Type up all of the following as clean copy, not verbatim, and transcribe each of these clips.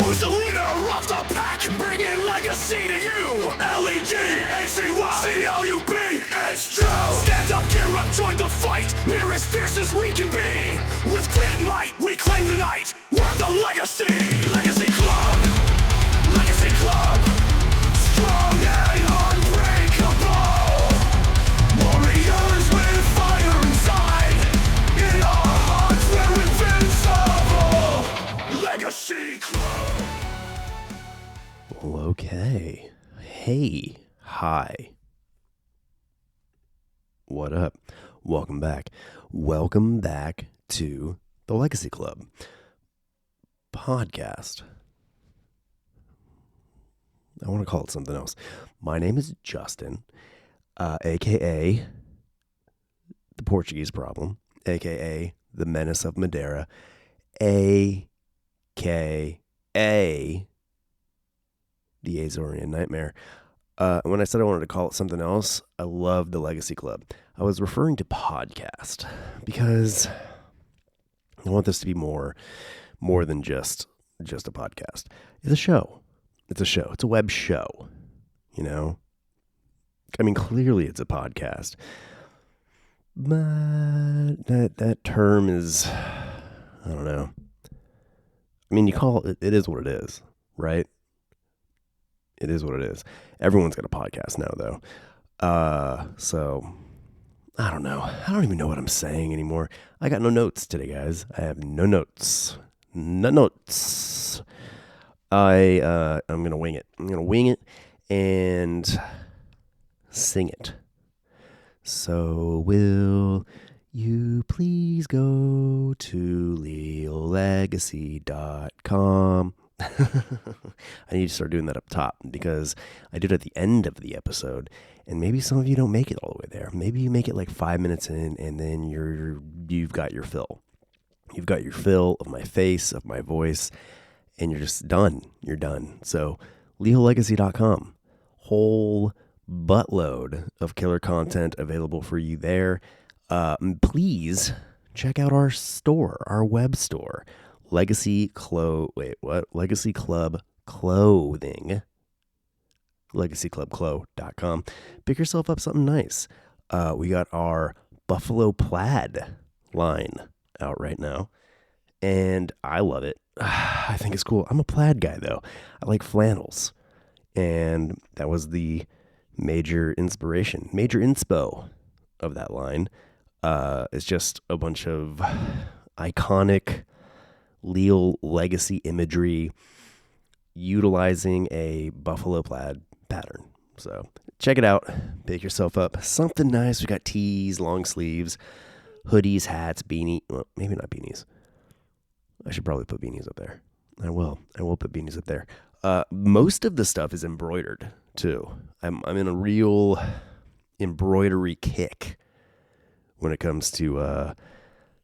Who's the leader of the pack? Bringing legacy to you. Legacy, it's true. Stand up, gear up, join the fight. We're as fierce as we can be. With grit and might, we claim the night. We're the Legacy. Legacy Club. Legacy Club. Strong and unbreakable. Warriors with fire inside. In our hearts we're invincible. Legacy Club. Well, okay. Hey. Hi. What up? Welcome back. Welcome back to the Legacy Club podcast. I want to call it something else. My name is Justin, aka the Portuguese Problem, aka the Menace of Madeira, aka the Azorian Nightmare. When I said I wanted to call it something else, I love the Legacy Club. I was referring to podcast because I want this to be more than just a podcast. It's a show. It's a web show, you know? I mean, clearly it's a podcast, but that term is, I don't know. I mean, you call it is what it is, right? It is what it is. Everyone's got a podcast now, though. So, I don't know. I don't even know what I'm saying anymore. I got no notes today, guys. I have no notes. No notes. I'm going to wing it. I'm going to wing it and sing it. So, will you please go to leallegacy.com. I need to start doing that up top because I did it at the end of the episode, and maybe some of you don't make it all the way there. Maybe you make it like 5 minutes in, and then you've got your fill. You've got your fill of my face, of my voice, and you're just done. You're done. So leallegacy.com, whole buttload of killer content available for you there. Please check out our store, our web store. Legacy Club Clothing. LegacyClubClo.com. Pick yourself up something nice. We got our Buffalo Plaid line out right now, and I love it. I think it's cool. I'm a plaid guy, though. I like flannels, and that was the major inspo of that line. It's just a bunch of iconic Leal legacy imagery utilizing a buffalo plaid pattern. So check it out. Pick yourself up something nice. We got tees, long sleeves, hoodies, hats, beanie. Well, maybe not beanies. I should probably put beanies up there. I will put beanies up there. Most of the stuff is embroidered too. I'm in a real embroidery kick when it comes to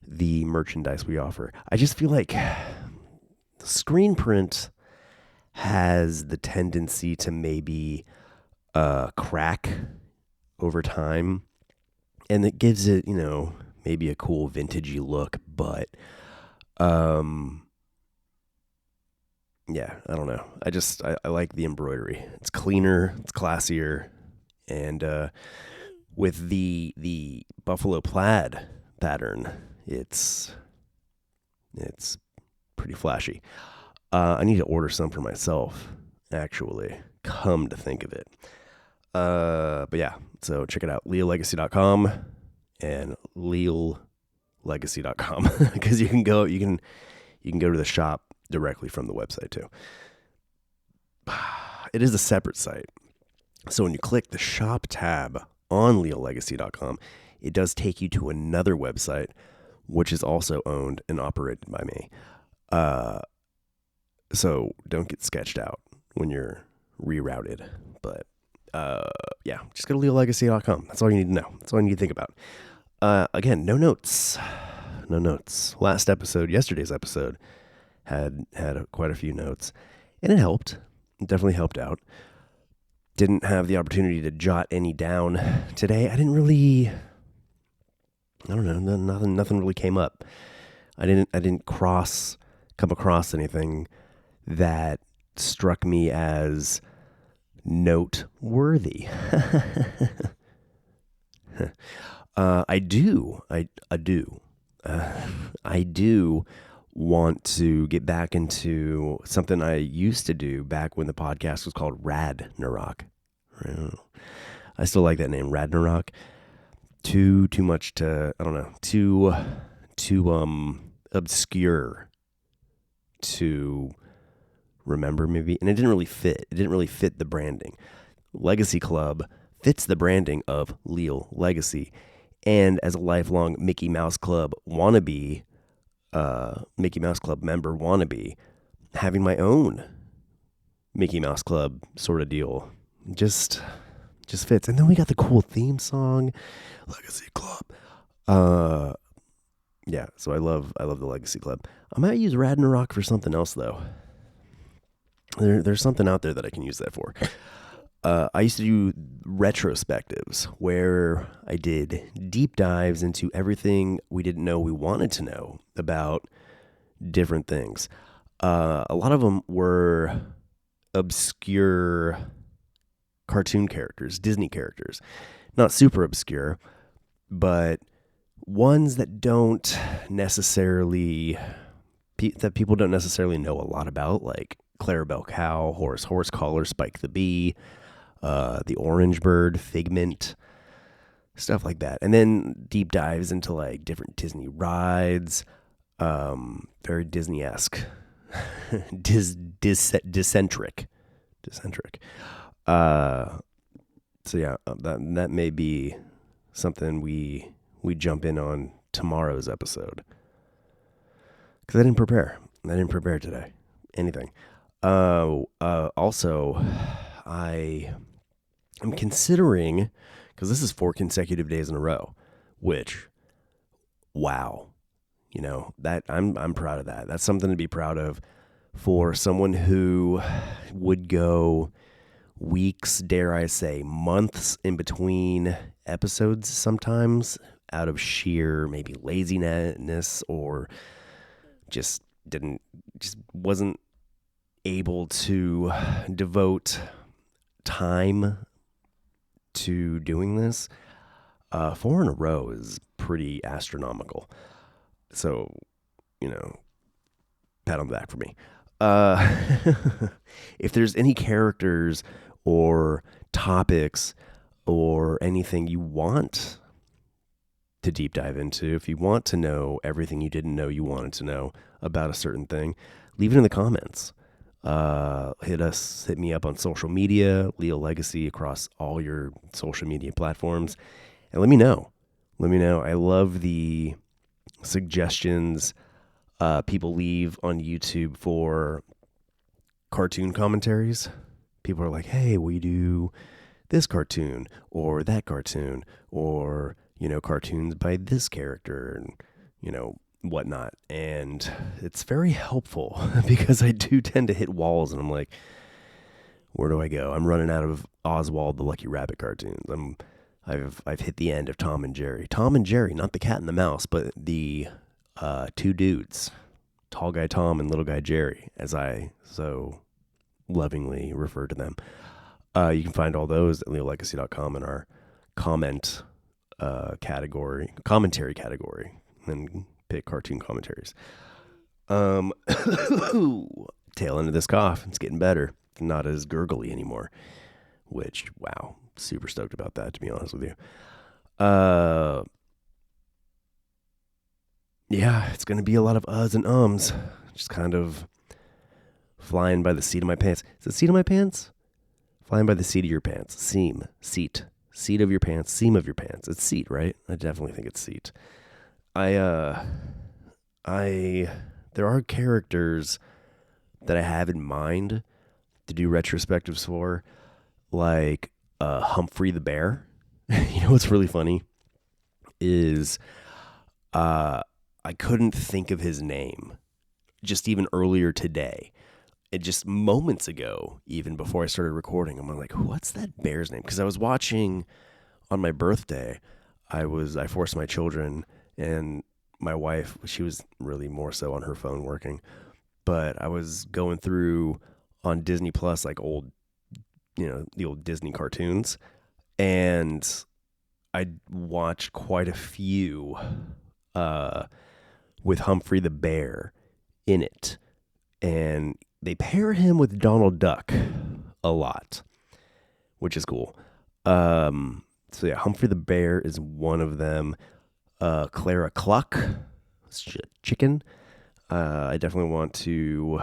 the merchandise we offer. I just feel like the screen print has the tendency to maybe crack over time, and it gives it, maybe a cool vintagey look, but yeah, I don't know. I like the embroidery. It's cleaner, it's classier, and with the buffalo plaid pattern, it's pretty flashy. I need to order some for myself, actually, come to think of it. But yeah, so check it out, leallegacy.com and leallegacy.com, because you can go to the shop directly from the website too. It is a separate site. So when you click the shop tab on leallegacy.com, it does take you to another website, which is also owned and operated by me. So don't get sketched out when you're rerouted. But yeah, just go to leallegacy.com. That's all you need to know. That's all you need to think about. Again, no notes. Yesterday's episode had quite a few notes, and it helped. It definitely helped out. Didn't have the opportunity to jot any down today. I don't know, nothing really came up. I didn't come across anything that struck me as noteworthy. I do. I do want to get back into something I used to do back when the podcast was called Rad Narok. I still like that name, Rad Narok. Too much to, I don't know, too obscure to remember maybe, and it didn't really fit. It didn't really fit the branding. Legacy Club fits the branding of Leal Legacy, and as a lifelong Mickey Mouse Club wannabe, Mickey Mouse Club member wannabe, having my own Mickey Mouse Club sort of deal just fits. And then we got the cool theme song, Legacy Club. Yeah, so I love the Legacy Club. I might use Ragnarok for something else though. There's something out there that I can use that for. I used to do retrospectives where I did deep dives into everything we didn't know we wanted to know about different things. A lot of them were obscure cartoon characters, Disney characters. Not super obscure, but ones that don't necessarily, that people don't necessarily know a lot about, like Clarabelle Cow, Horace Horsecollar, Spike the Bee, the Orange Bird, Figment, stuff like that. And then deep dives into like different Disney rides, very Disney-esque, Discentric. So yeah, that may be something we jump in on tomorrow's episode. Because I didn't prepare today. Anything. Also, I am considering, because this is 4 consecutive days in a row, which, wow, you know, that I'm proud of that. That's something to be proud of for someone who would go weeks, dare I say, months in between episodes sometimes out of sheer maybe laziness or just wasn't able to devote time to doing this. 4 in a row is pretty astronomical. So, you know, pat on the back for me. If there's any characters or topics or anything you want to deep dive into, if you want to know everything you didn't know you wanted to know about a certain thing, leave it in the comments. Hit me up on social media, Leal Legacy, across all your social media platforms, and let me know. I love the suggestions people leave on YouTube for cartoon commentaries. People are like, hey, will you do this cartoon or that cartoon, or, you know, cartoons by this character, and, you know, whatnot. And it's very helpful because I do tend to hit walls and I'm like, where do I go? I'm running out of Oswald the Lucky Rabbit cartoons. I've hit the end of Tom and Jerry. Tom and Jerry, not the cat and the mouse, but the 2 dudes, Tall Guy Tom and Little Guy Jerry, as I so lovingly refer to them. You can find all those at lealegacy.com in our commentary category, and pick cartoon commentaries. Tail end of this cough. It's getting better. Not as gurgly anymore, which, wow, super stoked about that, to be honest with you. Yeah, it's going to be a lot of uhs and ums. Just kind of flying by the seat of my pants. Is it seat of my pants? Flying by the seat of your pants. Seat. Seat of your pants. Seam of your pants. It's seat, right? I definitely think it's seat. There are characters that I have in mind to do retrospectives for, like Humphrey the Bear. You know what's really funny is I couldn't think of his name just even earlier today. It just moments ago, even before I started recording, I'm like, what's that bear's name? Because I was watching on my birthday. I forced my children and my wife, she was really more so on her phone working. but I was going through on Disney Plus, like old, the old Disney cartoons, and I watched quite a few with Humphrey the Bear in it. And they pair him with Donald Duck a lot, which is cool. So yeah, Humphrey the Bear is one of them. Clara Cluck, chicken. I definitely want to,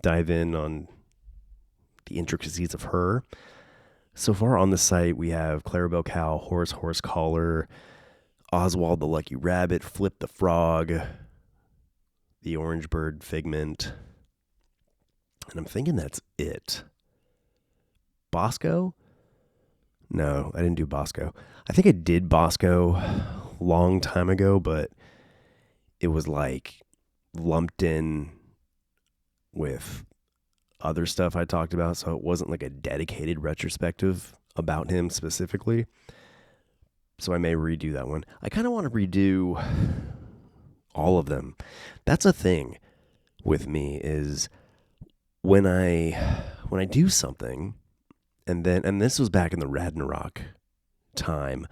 dive in on the intricacies of her. So far on the site, we have Clarabelle Cow, Horse Collar, Oswald the Lucky Rabbit, Flip the Frog, the Orange Bird Figment, and I'm thinking that's it. Bosco? No, I didn't do Bosco. I think I did Bosco a long time ago, but it was like lumped in with other stuff I talked about, so it wasn't like a dedicated retrospective about him specifically. So I may redo that one. I kind of want to redo all of them. That's a thing with me, is when I do something, and this was back in the Ragnarok time,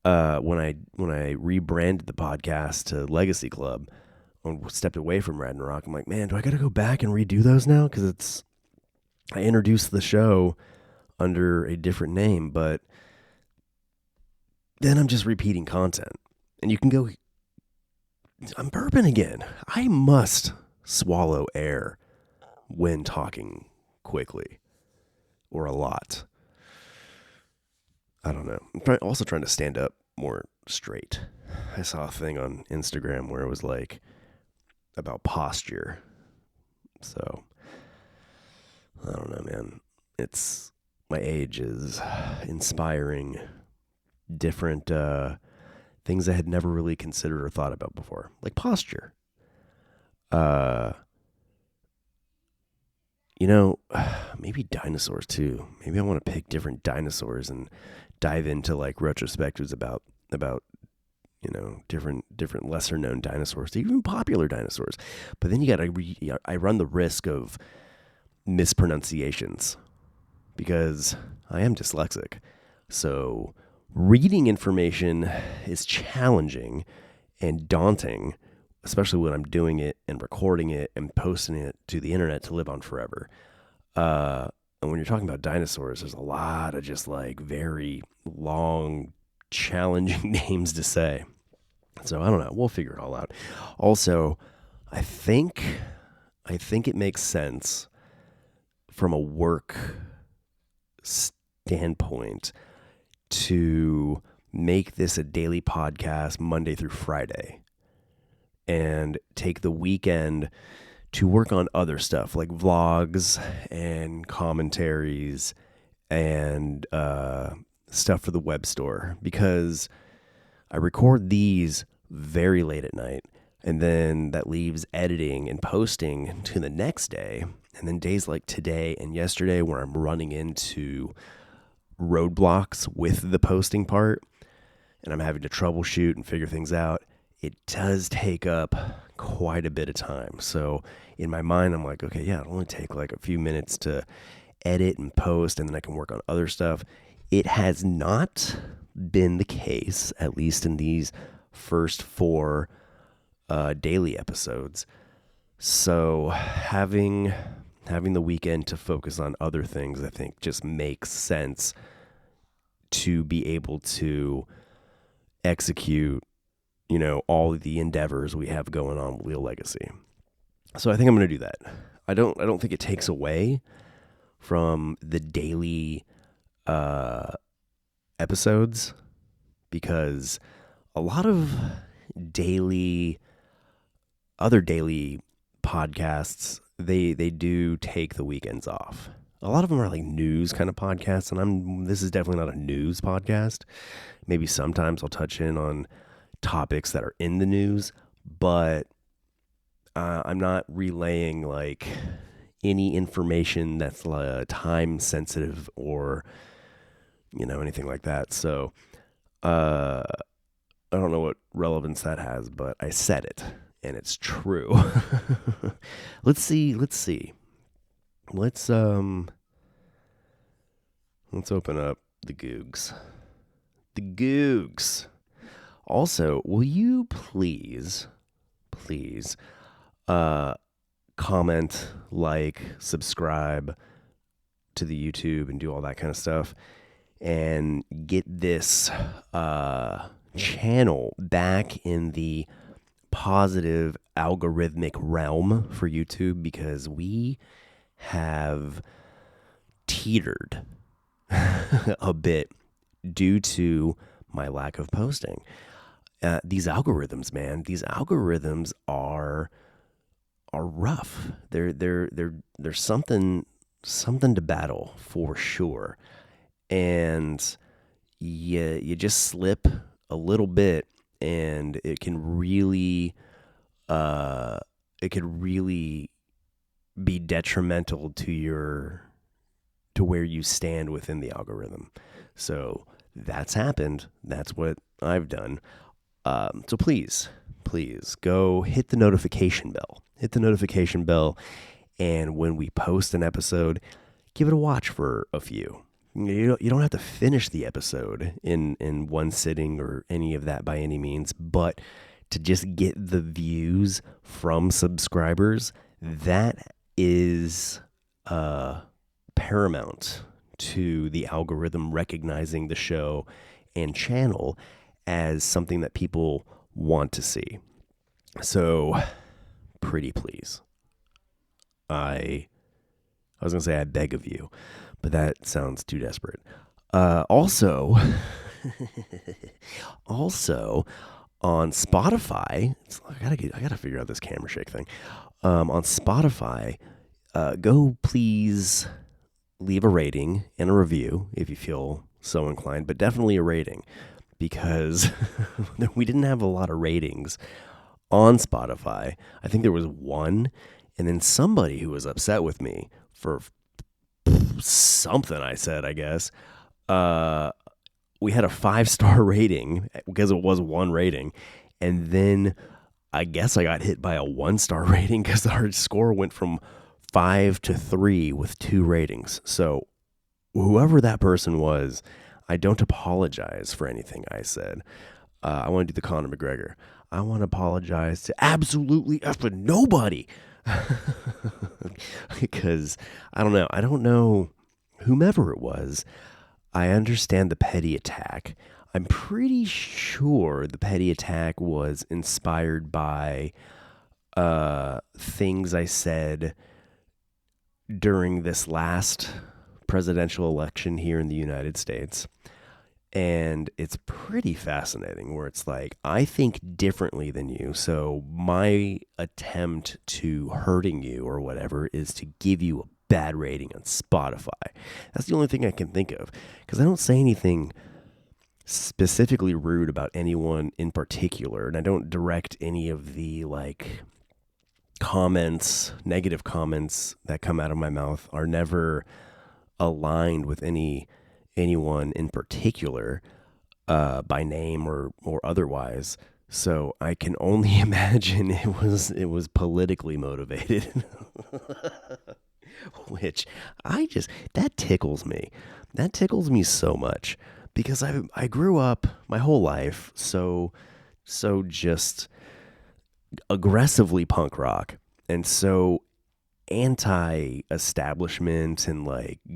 when I rebranded the podcast to Legacy Club and stepped away from Ragnarok, I'm like, man, do I got to go back and redo those now? Because I introduced the show under a different name, but then I'm just repeating content. And you can go, I'm burping again. I must swallow air when talking quickly or a lot. I don't know. I'm also trying to stand up more straight. I saw a thing on Instagram where it was like about posture. So I don't know, man. It's my age is inspiring different things I had never really considered or thought about before, like posture. Maybe dinosaurs too. Maybe I want to pick different dinosaurs and dive into like retrospectives about different lesser known dinosaurs, even popular dinosaurs. But then I run the risk of mispronunciations because I am dyslexic. So reading information is challenging and daunting, especially when I'm doing it and recording it and posting it to the internet to live on forever. And when you're talking about dinosaurs, there's a lot of just like very long, challenging names to say. So I don't know. We'll figure it all out. Also, I think it makes sense from a work standpoint to make this a daily podcast Monday through Friday and take the weekend to work on other stuff like vlogs and commentaries and stuff for the web store, because I record these very late at night, and then that leaves editing and posting to the next day, and then days like today and yesterday where I'm running into roadblocks with the posting part and I'm having to troubleshoot and figure things out, it does take up quite a bit of time. So in my mind, I'm like, okay, yeah, it'll only take like a few minutes to edit and post, and then I can work on other stuff. It has not been the case, at least in these first 4 daily episodes. So having the weekend to focus on other things, I think, just makes sense to be able to execute, all of the endeavors we have going on with Leal Legacy. So I think I'm going to do that. I don't think it takes away from the daily episodes, because a lot of other daily podcasts, they do take the weekends off. A lot of them are like news kind of podcasts, and this is definitely not a news podcast. Maybe sometimes I'll touch in on topics that are in the news, but I'm not relaying like any information that's time sensitive or anything like that. So I don't know what relevance that has, but I said it and it's true. Let's see. Let's open up the Googs. The Googs. Also, will you please comment, like, subscribe to the YouTube and do all that kind of stuff, and get this channel back in the positive algorithmic realm for YouTube, because we have teetered a bit due to my lack of posting. These algorithms, man, are rough. They're something to battle for sure. And you just slip a little bit, and it can really be detrimental to where you stand within the algorithm. So that's happened. That's what I've done. So please go hit the notification bell. And when we post an episode, give it a watch for a few. You don't have to finish the episode in one sitting or any of that by any means, but to just get the views from subscribers, that is paramount to the algorithm recognizing the show and channel as something that people want to see. So, pretty please. I was going to say I beg of you, but that sounds too desperate. Also on Spotify, I gotta figure out this camera shake thing. On Spotify, go please leave a rating and a review if you feel so inclined, but definitely a rating, because we didn't have a lot of ratings on Spotify. I think there was one, and then somebody who was upset with me for something I said, I guess. We had a 5-star rating because it was one rating, and then I guess I got hit by a 1-star rating because our score went from 5 to 3 with 2 ratings. So whoever that person was, I don't apologize for anything I said. I want to do the Conor McGregor. I want to apologize to absolutely effing nobody. Because I don't know whomever it was. I understand the petty attack. I'm pretty sure the petty attack was inspired by things I said during this last presidential election here in the United States. And it's pretty fascinating, where it's like, I think differently than you. So my attempt to hurting you or whatever is to give you a bad rating on Spotify. That's the only thing I can think of, because I don't say anything specifically rude about anyone in particular, and I don't direct any of the negative comments that come out of my mouth are never aligned with anyone in particular, by name or otherwise. So I can only imagine it was politically motivated. Which that tickles me. That tickles me so much, because I grew up my whole life so just aggressively punk rock, and so anti-establishment and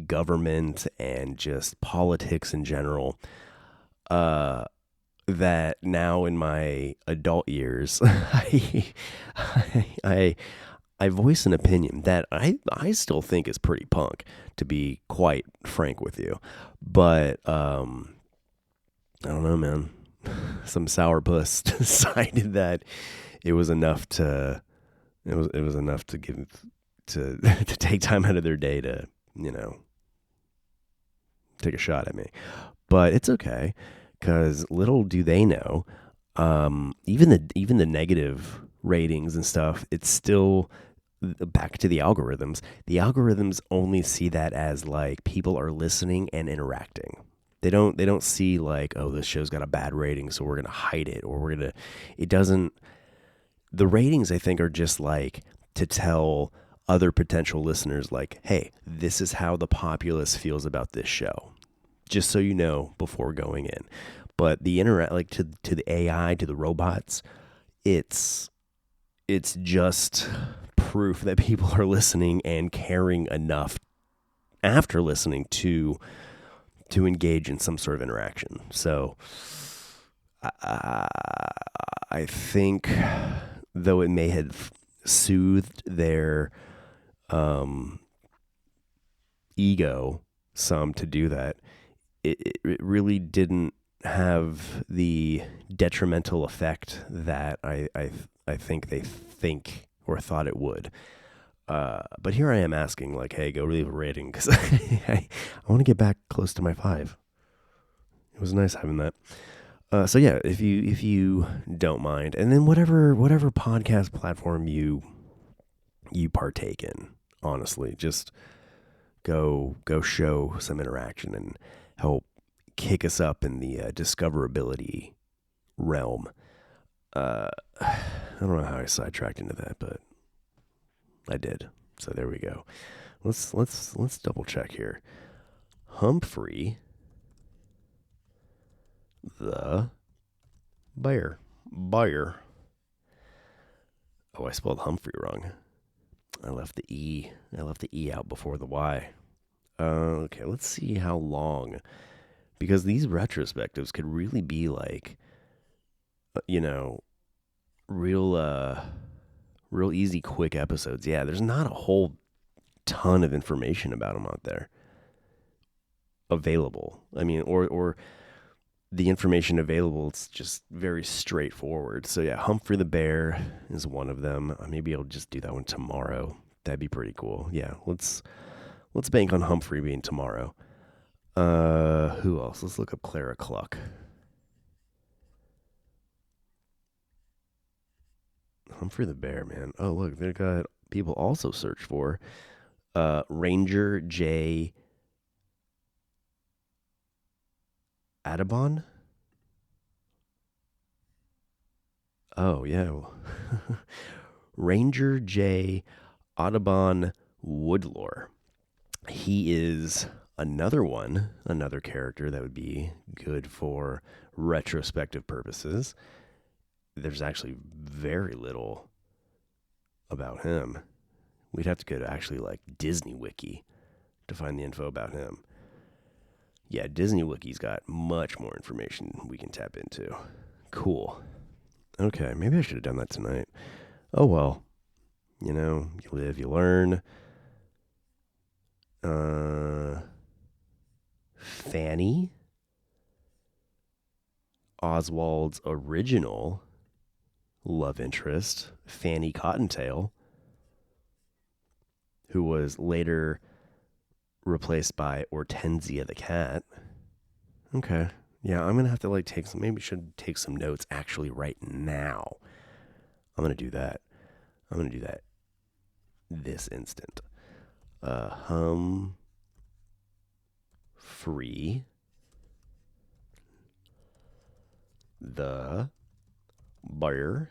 government and just politics in general, that now in my adult years, I voice an opinion that I still think is pretty punk, to be quite frank with you. But I don't know, man. Some sourpuss decided that it was enough to give to take time out of their day to take a shot at me. But it's okay, because little do they know, even the negative ratings and stuff, it's still back to the algorithms. The algorithms only see that as people are listening and interacting. They don't see oh, this show's got a bad rating, so we're gonna hide it, or it doesn't. the ratings, I think, are just like to tell other potential listeners, like, hey, this is how the populace feels about this show, just so you know before going in. But the like to the AI, to the robots, it's just proof that people are listening and caring enough after listening to engage in some sort of interaction. So I think, though it may have soothed their ego some to do that, it really didn't have the detrimental effect that I think they think or thought it would. But here I am asking, like, hey, go leave a rating, because I want to get back close to my 5. It was nice having that. So yeah, if you don't mind, and then whatever podcast platform you partake in, honestly, just go show some interaction and help kick us up in the discoverability realm. I don't know how I sidetracked into that, but I did. So there we go. Let's double check here. Humphrey the Bear. Oh, I spelled Humphrey wrong. I left the E out before the Y. Okay, let's see how long, because these retrospectives could really be like, real easy, quick episodes. Yeah, there's not a whole ton of information about them out there available. I mean, or the information available, it's just very straightforward. So yeah, Humphrey the Bear is one of them. Maybe I'll just do that one tomorrow. That'd be pretty cool. Yeah, let's bank on Humphrey being tomorrow. Who else? Let's look up Clara Cluck. Humphrey the Bear, man. Oh, look, they got people also search for Ranger J. Audubon? Oh, yeah. Ranger J. Audubon Woodlore. He is another character that would be good for retrospective purposes. There's actually very little about him. We'd have to go to actually like Disney Wiki to find the info about him. Yeah, Disney Wiki's got much more information we can tap into. Cool. Okay, maybe I should have done that tonight. Oh well. You live, you learn. Fanny, Oswald's original love interest, Fanny Cottontail, who was later replaced by Hortensia the cat. Okay. Yeah, I'm going to have to maybe should take some notes actually right now. I'm going to do that. This instant. Humphrey the Bear.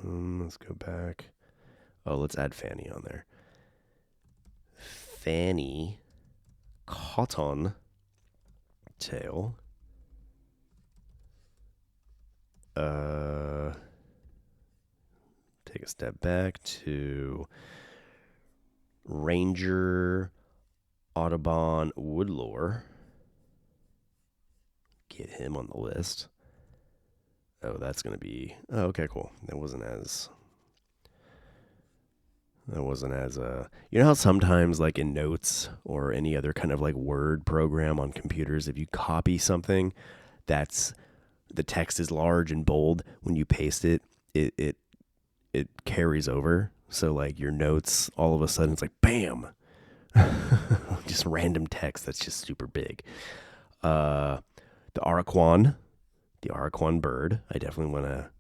Let's go back. Oh, let's add Fanny on there. Fanny Cotton Tail. Take a step back to Ranger Audubon Woodlore. Get him on the list. Oh, that's going to be... Oh, okay, cool. That wasn't as... You know how sometimes, like in Notes or any other kind of like word program on computers, if you copy something that's... the text is large and bold, when you paste it, it carries over. So like your notes, all of a sudden it's like, bam! Just random text that's just super big. The Araquan bird. I definitely want to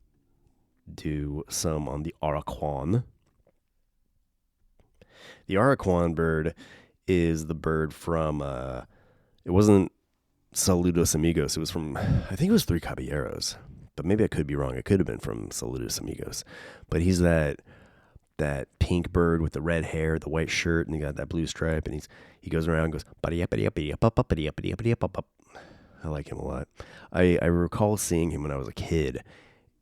do some on the Araquan. The Araquan bird is the bird from, it wasn't Saludos Amigos. It was from, I think it was Three Caballeros. but maybe I could be wrong. It could have been from Saludos Amigos. But he's that pink bird with the red hair, the white shirt, and he got that blue stripe, and he goes around and goes, I like him a lot. I recall seeing him when I was a kid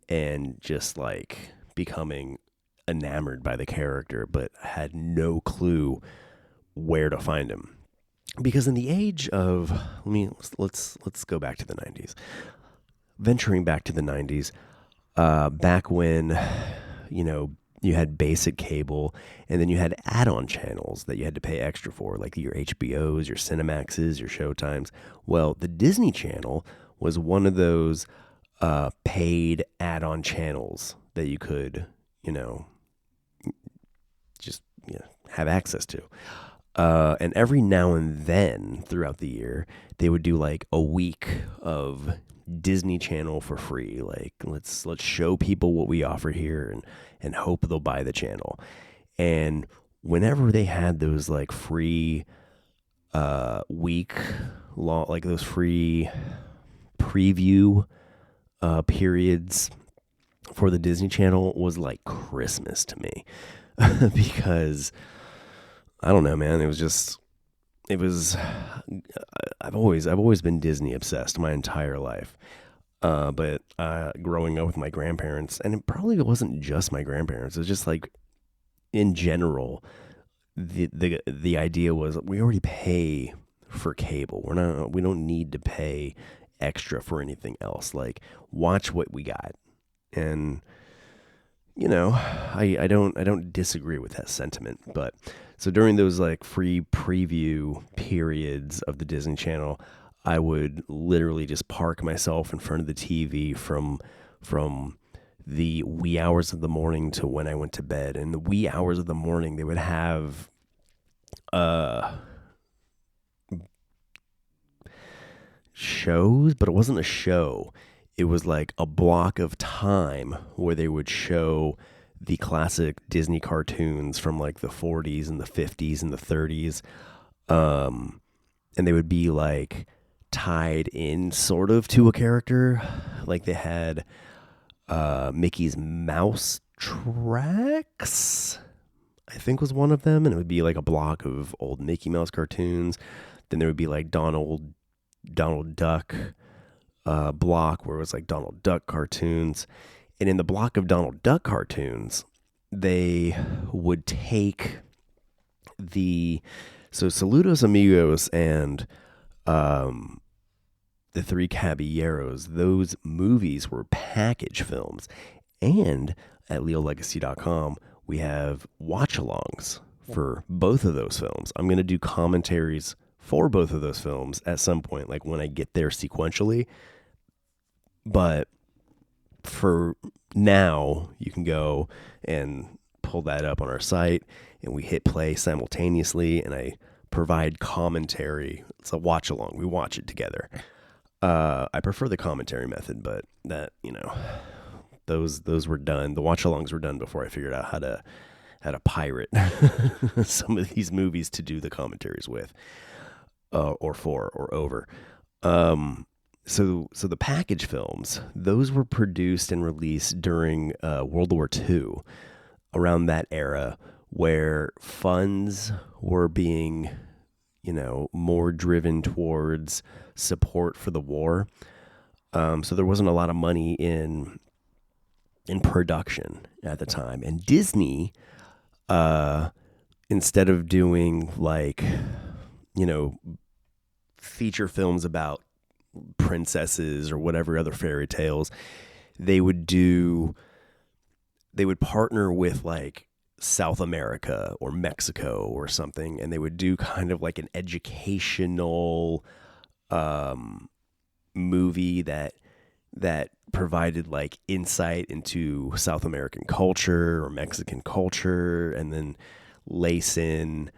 and just like becoming enamored by the character, but had no clue where to find him. Because in the age of, let's go back to the 90s. Venturing back to the 90s, back when, you had basic cable, and then you had add-on channels that you had to pay extra for, like your HBOs, your Cinemaxes, your Showtimes. Well, the Disney Channel was one of those paid add-on channels that you could, just have access to. And every now and then throughout the year, they would do like a week of Disney Channel for free. Like let's show people what we offer here and hope they'll buy the channel. And whenever they had those like free week long, like those free preview periods for the Disney Channel, was like Christmas to me. Because I don't know, man, I've always been Disney obsessed my entire life. But growing up with my grandparents, and it probably wasn't just my grandparents, it was just like in general, the idea was we already pay for cable. We don't need to pay extra for anything else. Like, watch what we got. And I don't disagree with that sentiment. But so during those like free preview periods of the Disney Channel, I would literally just park myself in front of the TV from the wee hours of the morning to when I went to bed. And the wee hours of the morning, they would have shows, but it wasn't a show. It was like a block of time where they would show the classic Disney cartoons from like the 40s and the 50s and the 30s. And they would be like tied in sort of to a character. Like they had Mickey's Mouse Tracks, I think was one of them. And it would be like a block of old Mickey Mouse cartoons. Then there would be like Donald Duck block where it was like Donald Duck cartoons. And in the block of Donald Duck cartoons, they would take so Saludos Amigos and the Three Caballeros, those movies were package films. And at leallegacy.com, we have watch-alongs for both of those films. I'm going to do commentaries for both of those films at some point, like when I get there sequentially. But for now, you can go and pull that up on our site, and we hit play simultaneously, and I provide commentary. It's a watch along. We watch it together. I prefer the commentary method, but that, those were done. The watch alongs were done before I figured out how to pirate some of these movies to do the commentaries with, or for, or over. So the package films, those were produced and released during World War II, around that era where funds were being, more driven towards support for the war. So there wasn't a lot of money in production at the time. And Disney, instead of doing like, feature films about princesses or whatever other fairy tales, they would partner with like South America or Mexico or something, and they would do kind of like an educational movie that provided like insight into South American culture or Mexican culture, and then lace in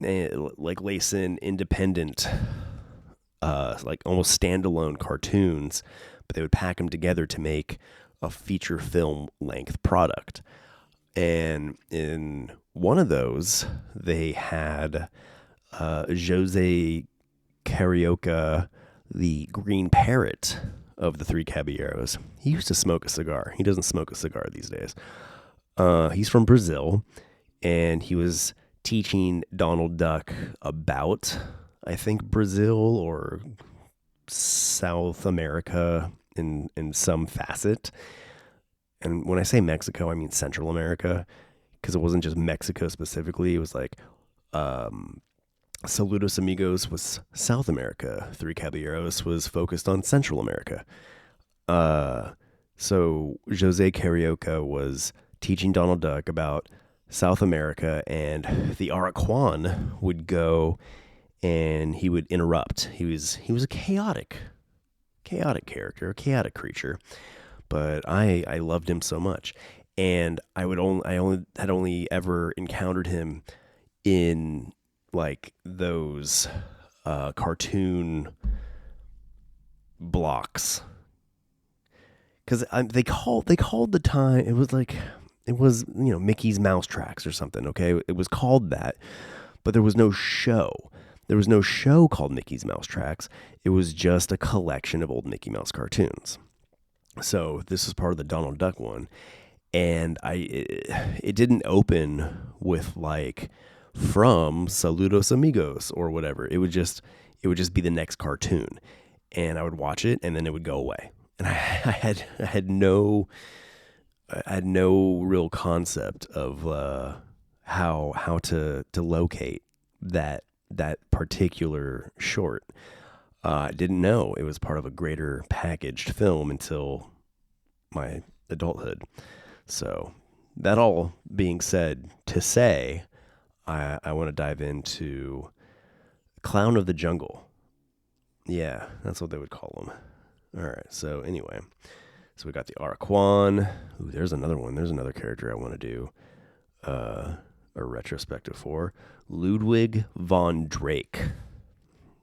independent, like almost standalone cartoons, but they would pack them together to make a feature film length product. And in one of those, they had Jose Carioca, the green parrot of the Three Caballeros. He used to smoke a cigar. He doesn't smoke a cigar these days. He's from Brazil, and he was teaching Donald Duck about, I think, Brazil or South America in some facet. And when I say Mexico, I mean Central America, because it wasn't just Mexico specifically. It was like Saludos Amigos was South America. Three Caballeros was focused on Central America. So Jose Carioca was teaching Donald Duck about South America, and the Araquan would go and he would interrupt. He was a chaotic character, a chaotic creature, but I loved him so much, and I had only ever encountered him in like those cartoon blocks, because they called the time, it was Mickey's Mouse Tracks or something. Okay, it was called that, but there was no show. There was no show called Mickey's Mouse Tracks. It was just a collection of old Mickey Mouse cartoons. So this is part of the Donald Duck one, and it didn't open with like from Saludos Amigos or whatever. It would just be the next cartoon, and I would watch it, and then it would go away. And I had no real concept of how to locate that particular short. I didn't know it was part of a greater packaged film until my adulthood. So that all being said, to say, I want to dive into Clown of the Jungle. Yeah, that's what they would call him. All right, so anyway, so we got the Araquan. Ooh, there's another one. There's another character I want to do a retrospective for. Ludwig von Drake.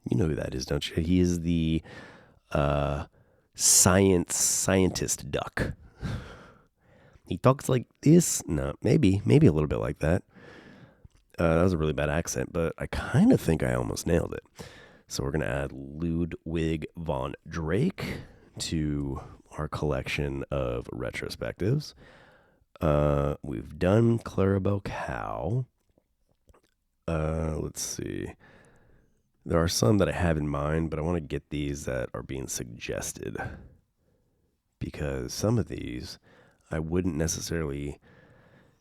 You know who that is, don't you? He is the scientist duck. He talks like this. No, maybe a little bit like that. That was a really bad accent, but I kind of think I almost nailed it. So we're going to add Ludwig von Drake to our collection of retrospectives. We've done Clarabelle Cow. Let's see. There are some that I have in mind, but I want to get these that are being suggested, because some of these I wouldn't necessarily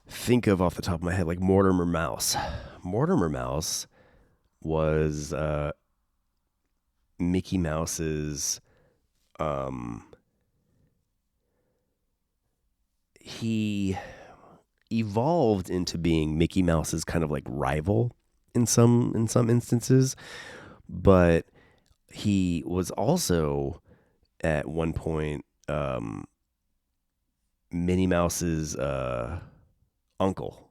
think of off the top of my head, like Mortimer Mouse. Mortimer Mouse was Mickey Mouse's he evolved into being Mickey Mouse's kind of like rival in some instances, but he was also at one point Minnie Mouse's uncle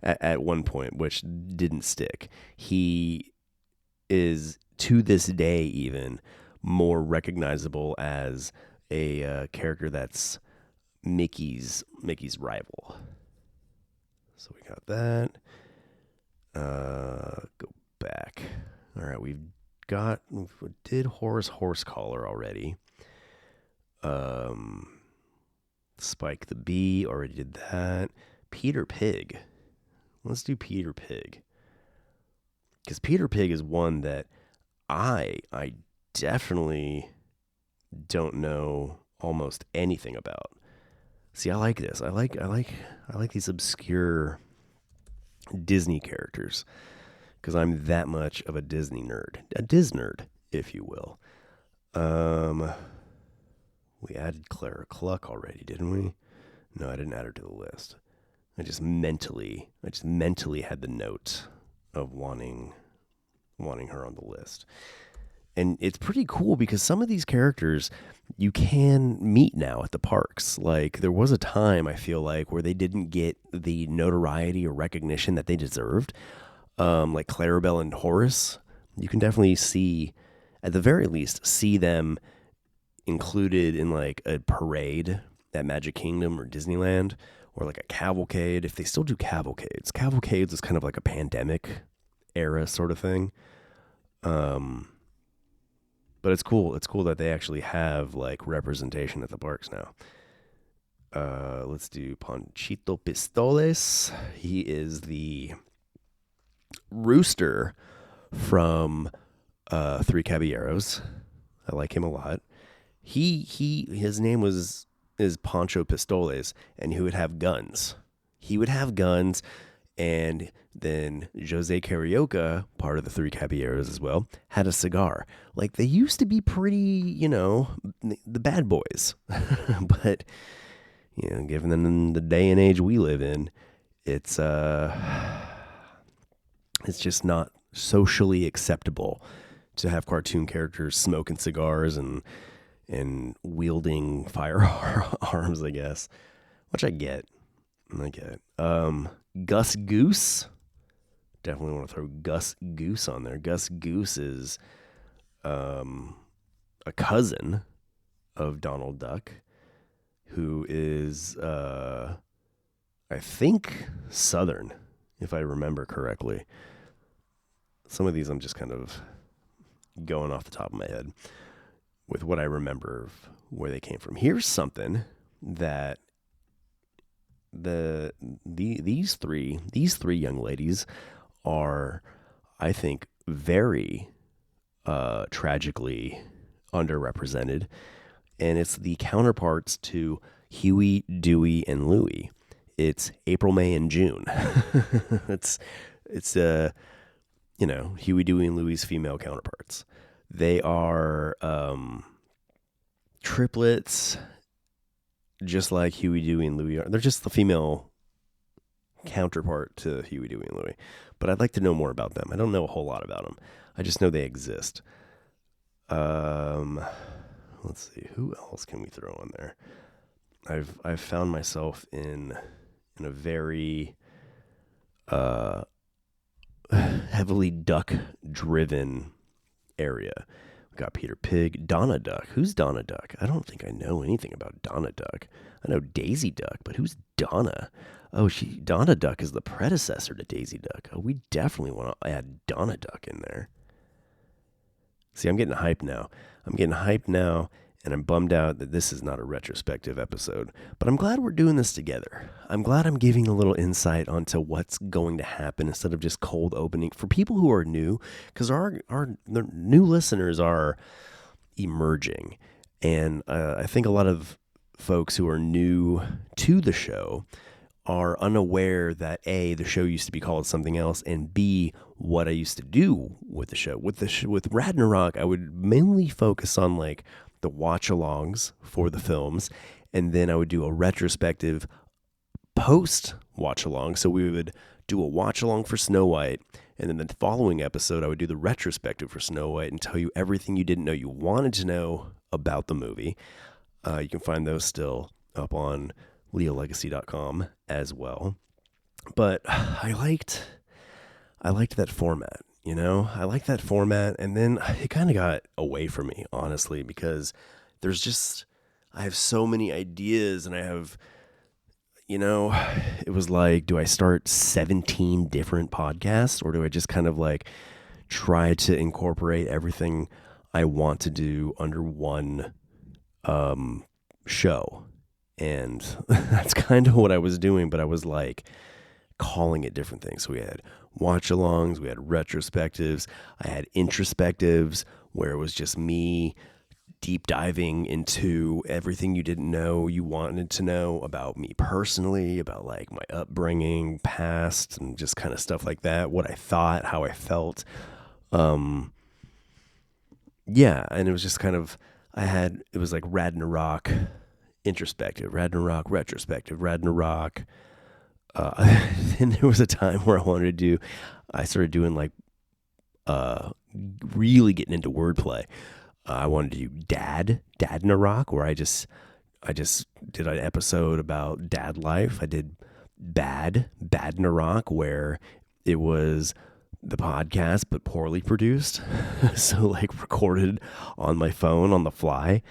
at one point, which didn't stick. He is to this day even more recognizable as a character that's Mickey's rival. So we got that. Go back. All right, we did Horace Horsecollar already. Spike the Bee, already did that. Peter Pig. Let's do Peter Pig. Because Peter Pig is one that I definitely don't know almost anything about. See, I like this. I like these obscure Disney characters, because I'm that much of a Disney nerd, a Disnerd, if you will. We added Clara Cluck already, didn't we? No, I didn't add her to the list. I just mentally had the note of wanting her on the list. And it's pretty cool because some of these characters you can meet now at the parks. Like, there was a time, I feel like, where they didn't get the notoriety or recognition that they deserved. Like Clarabelle and Horace, you can definitely see, at the very least, see them included in like a parade at Magic Kingdom or Disneyland, or like a cavalcade, if they still do cavalcades. Cavalcades is kind of like a pandemic era sort of thing. But it's cool. It's cool that they actually have like representation at the parks now. Let's do Panchito Pistoles. He is the rooster from Three Caballeros. I like him a lot. His name is Pancho Pistoles, and he would have guns. And then Jose Carioca, part of the Three Caballeros as well, had a cigar. Like, they used to be pretty, the bad boys. But, given them the day and age we live in, it's just not socially acceptable to have cartoon characters smoking cigars and wielding firearms, I guess, which I get. Gus Goose. Definitely want to throw Gus Goose on there. Gus Goose is a cousin of Donald Duck, who is, I think, Southern, if I remember correctly. Some of these I'm just kind of going off the top of my head with what I remember of where they came from. Here's something that these three young ladies are, I think, very tragically underrepresented, and it's the counterparts to Huey, Dewey, and Louie. It's April, May, and June. it's Huey, Dewey, and Louie's female counterparts. They are triplets, just like Huey, Dewey, and Louie are. They're just the female counterpart to Huey, Dewey, and Louie. But I'd like to know more about them. I don't know a whole lot about them. I just know they exist. Let's see, who else can we throw on there? I've found myself in a very heavily duck-driven area. We got Peter Pig, Donna Duck. Who's Donna Duck? I don't think I know anything about Donna Duck. I know Daisy Duck, but who's Donna? Oh, Donna Duck is the predecessor to Daisy Duck. Oh, we definitely want to add Donna Duck in there. See, I'm getting hyped now. And I'm bummed out that this is not a retrospective episode. But I'm glad we're doing this together. I'm glad I'm giving a little insight onto what's going to happen instead of just cold opening. For people who are new, because the new listeners are emerging. And I think a lot of folks who are new to the show are unaware that A, the show used to be called something else, and B, what I used to do with the show. With Ragnarok, I would mainly focus on like the watch-alongs for the films, and then I would do a retrospective post watch-along. So we would do a watch-along for Snow White, and then the following episode I would do the retrospective for Snow White and tell you everything you didn't know you wanted to know about the movie. You can find those still up on leallegacy.com as well. But I liked that format. I like that format, and then it kind of got away from me, honestly, because I have so many ideas, and I have, it was like, do I start 17 different podcasts, or do I just kind of like try to incorporate everything I want to do under one show? And that's kind of what I was doing, but I was like calling it different things. So we had watch-alongs, we had retrospectives, I had introspectives, where it was just me deep diving into everything you didn't know you wanted to know about me personally, about like my upbringing, past, and just kind of stuff like that, what I thought, how I felt. Yeah, and it was just kind of, it was like Ragnarok introspective, Ragnarok retrospective, Ragnarok. And there was a time where I started doing like, really getting into wordplay. I wanted to do Dadnarok, where I just did an episode about dad life. I did Badnarok, where it was the podcast, but poorly produced. So like recorded on my phone on the fly.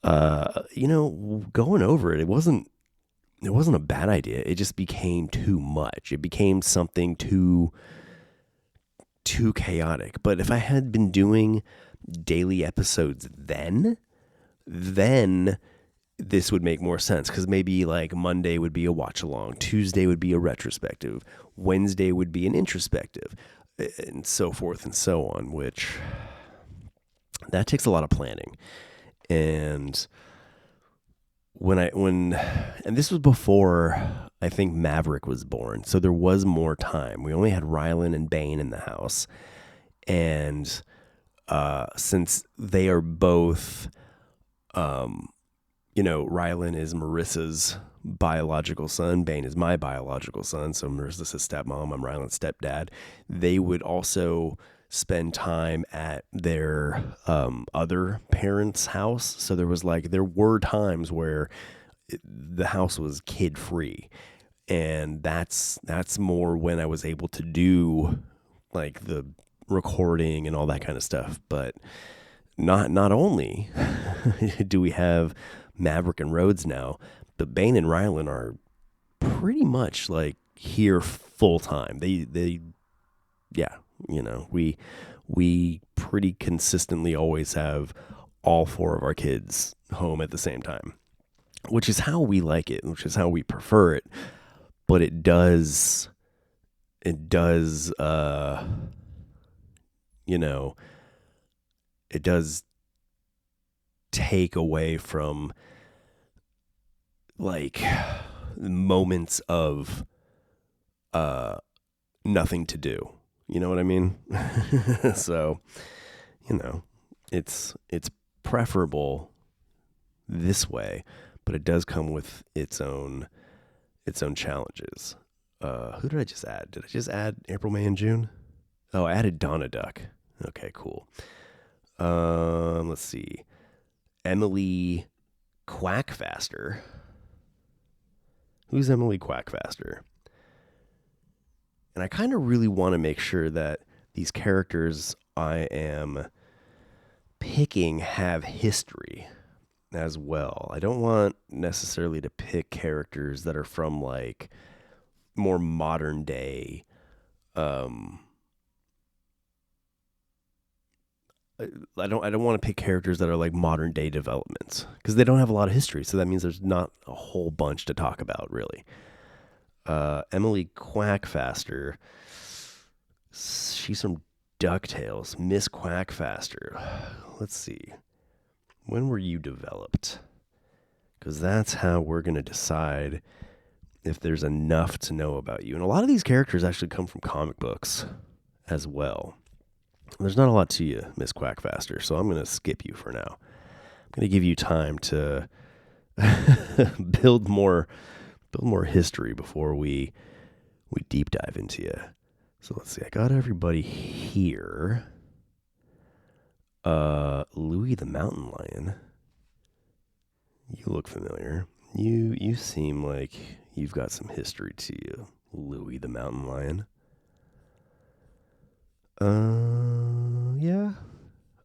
Going over it, it wasn't a bad idea. It just became too much. It became something too chaotic. But if I had been doing daily episodes then this would make more sense, because maybe like Monday would be a watch along, Tuesday would be a retrospective, Wednesday would be an introspective, and so forth and so on, which that takes a lot of planning. And and this was before I think Maverick was born, so there was more time. We only had Rylan and Bane in the house, and since they are both, Rylan is Marissa's biological son, Bane is my biological son, so Marissa's his stepmom, I'm Rylan's stepdad. They would also spend time at their other parents' house. So there were times where the house was kid free, and that's more when I was able to do like the recording and all that kind of stuff. But not only do we have Maverick and Rhodes now, but Bane and Rylan are pretty much like here full time. They yeah, we pretty consistently always have all four of our kids home at the same time, which is how we like it, which is how we prefer it. But it does it does take away from like moments of nothing to do. You know what I mean? So, it's preferable this way, but it does come with its own challenges. Who did I just add? Did I just add April, May, and June? Oh, I added Donna Duck. Okay, cool. Let's see. Emily Quackfaster. Who's Emily Quackfaster? And I kind of really want to make sure that these characters I am picking have history as well. I don't want necessarily to pick characters that are from like more modern day. I don't want to pick characters that are like modern day developments, because they don't have a lot of history. So that means there's not a whole bunch to talk about, really. Emily Quackfaster. She's from DuckTales. Miss Quackfaster. Let's see. When were you developed? Because that's how we're going to decide if there's enough to know about you. And a lot of these characters actually come from comic books as well. There's not a lot to you, Miss Quackfaster, so I'm going to skip you for now. I'm going to give you time to build more history before we deep dive into you. So let's see. I got everybody here. Louis the Mountain Lion. You look familiar. You seem like you've got some history to you, Louis the Mountain Lion. Yeah.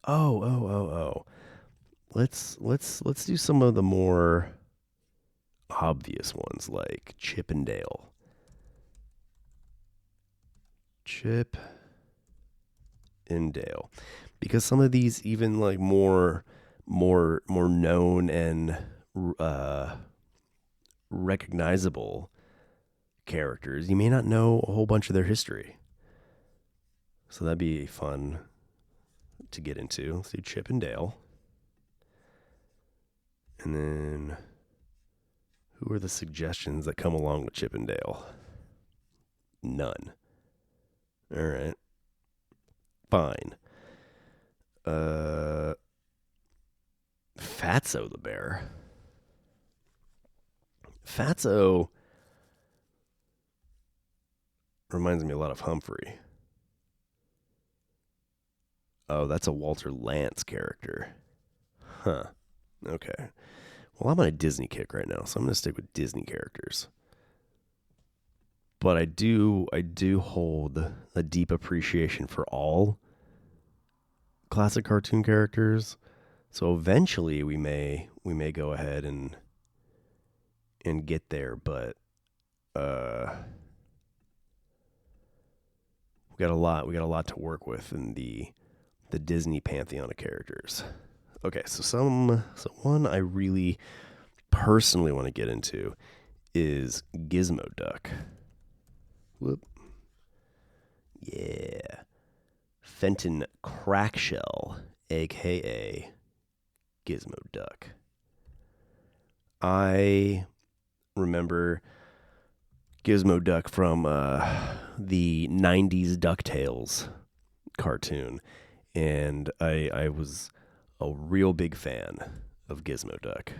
Oh. Let's do some of the more obvious ones, like Chip and Dale. Chip and Dale, because some of these even like more known and recognizable characters, you may not know a whole bunch of their history. So that'd be fun to get into. Let's do Chip and Dale. And then who are the suggestions that come along with Chip and Dale? None. All right. Fine. Fatso the bear. Fatso reminds me a lot of Humphrey. Oh, that's a Walter Lantz character. Huh. Okay. Well, I'm on a Disney kick right now, so I'm going to stick with Disney characters. But I do hold a deep appreciation for all classic cartoon characters. So eventually we may go ahead and get there, but we got a lot to work with in the the Disney pantheon of characters. Okay, so one I really personally want to get into is Gizmo Duck. Whoop. Yeah. Fenton Crackshell, aka Gizmo Duck. I remember Gizmo Duck from the 90s DuckTales cartoon, and I was a real big fan of Gizmo Duck.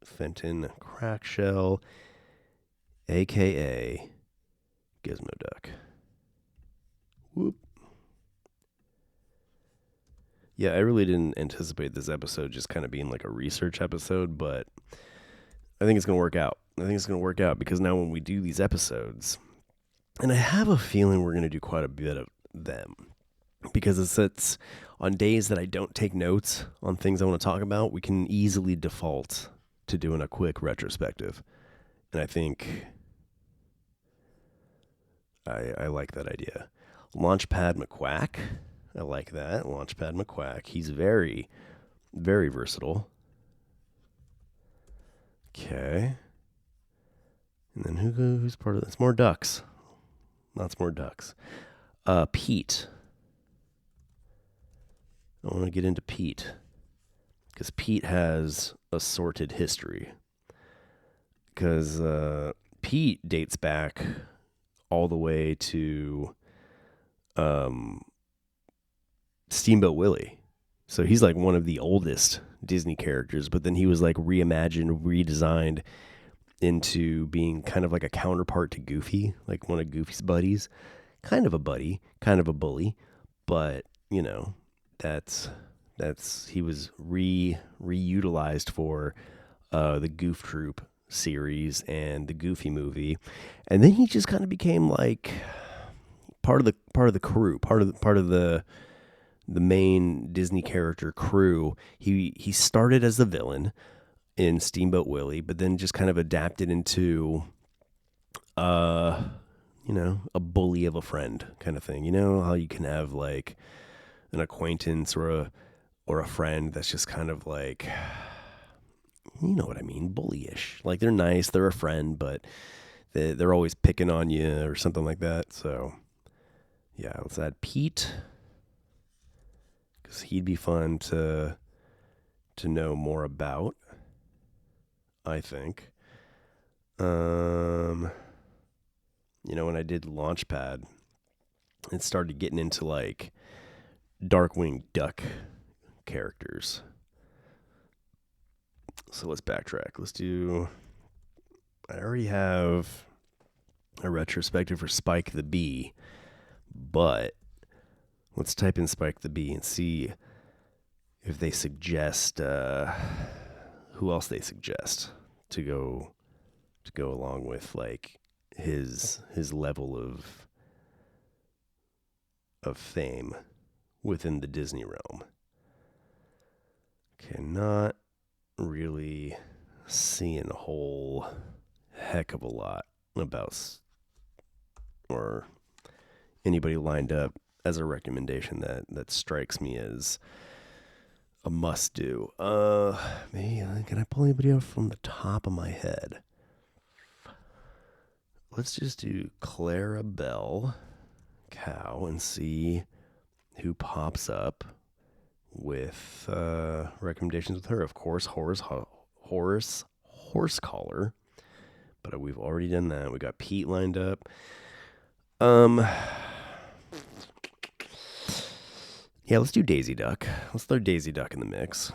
Fenton Crackshell, aka Gizmo Duck. Whoop. Yeah, I really didn't anticipate this episode just kind of being like a research episode, but I think it's going to work out. I think it's going to work out because now when we do these episodes, and I have a feeling we're going to do quite a bit of them, because it's on days that I don't take notes on things I want to talk about, we can easily default to doing a quick retrospective. And I think I like that idea. Launchpad McQuack. I like that. Launchpad McQuack. He's very, very versatile. Okay. And then who's part of this? More ducks. Lots more ducks. Pete. I want to get into Pete. Because Pete has a sordid history. Because Pete dates back all the way to Steamboat Willie. So he's like one of the oldest Disney characters, but then he was like reimagined, redesigned into being kind of like a counterpart to Goofy, like one of Goofy's buddies. Kind of a buddy, kind of a bully, but you know, that's he was reutilized for the Goof Troop series and the Goofy movie, and then he just kind of became like part of the crew, part of the main Disney character crew. He started as the villain in Steamboat Willie, but then just kind of adapted into a bully of a friend kind of thing. You know how you can have like an acquaintance or a friend that's just kind of like, you know what I mean, bullyish. Like they're nice, they're a friend, but they're always picking on you or something like that. So yeah, let's add Pete, because he'd be fun to know more about, I think. When I did Launchpad, it started getting into like Darkwing Duck characters. So let's backtrack. I already have a retrospective for Spike the Bee, but let's type in Spike the Bee and see if they suggest who else they suggest to go along with like his level of fame within the Disney realm. Okay, not really seeing a whole heck of a lot about or anybody lined up as a recommendation that strikes me as a must do. Maybe can I pull anybody up from the top of my head? Let's just do Clara Bell Cow and see who pops up with recommendations with her. Of course, Horace Horsecollar, but we've already done that. We got Pete lined up. Yeah, let's do Daisy Duck. Let's throw Daisy Duck in the mix.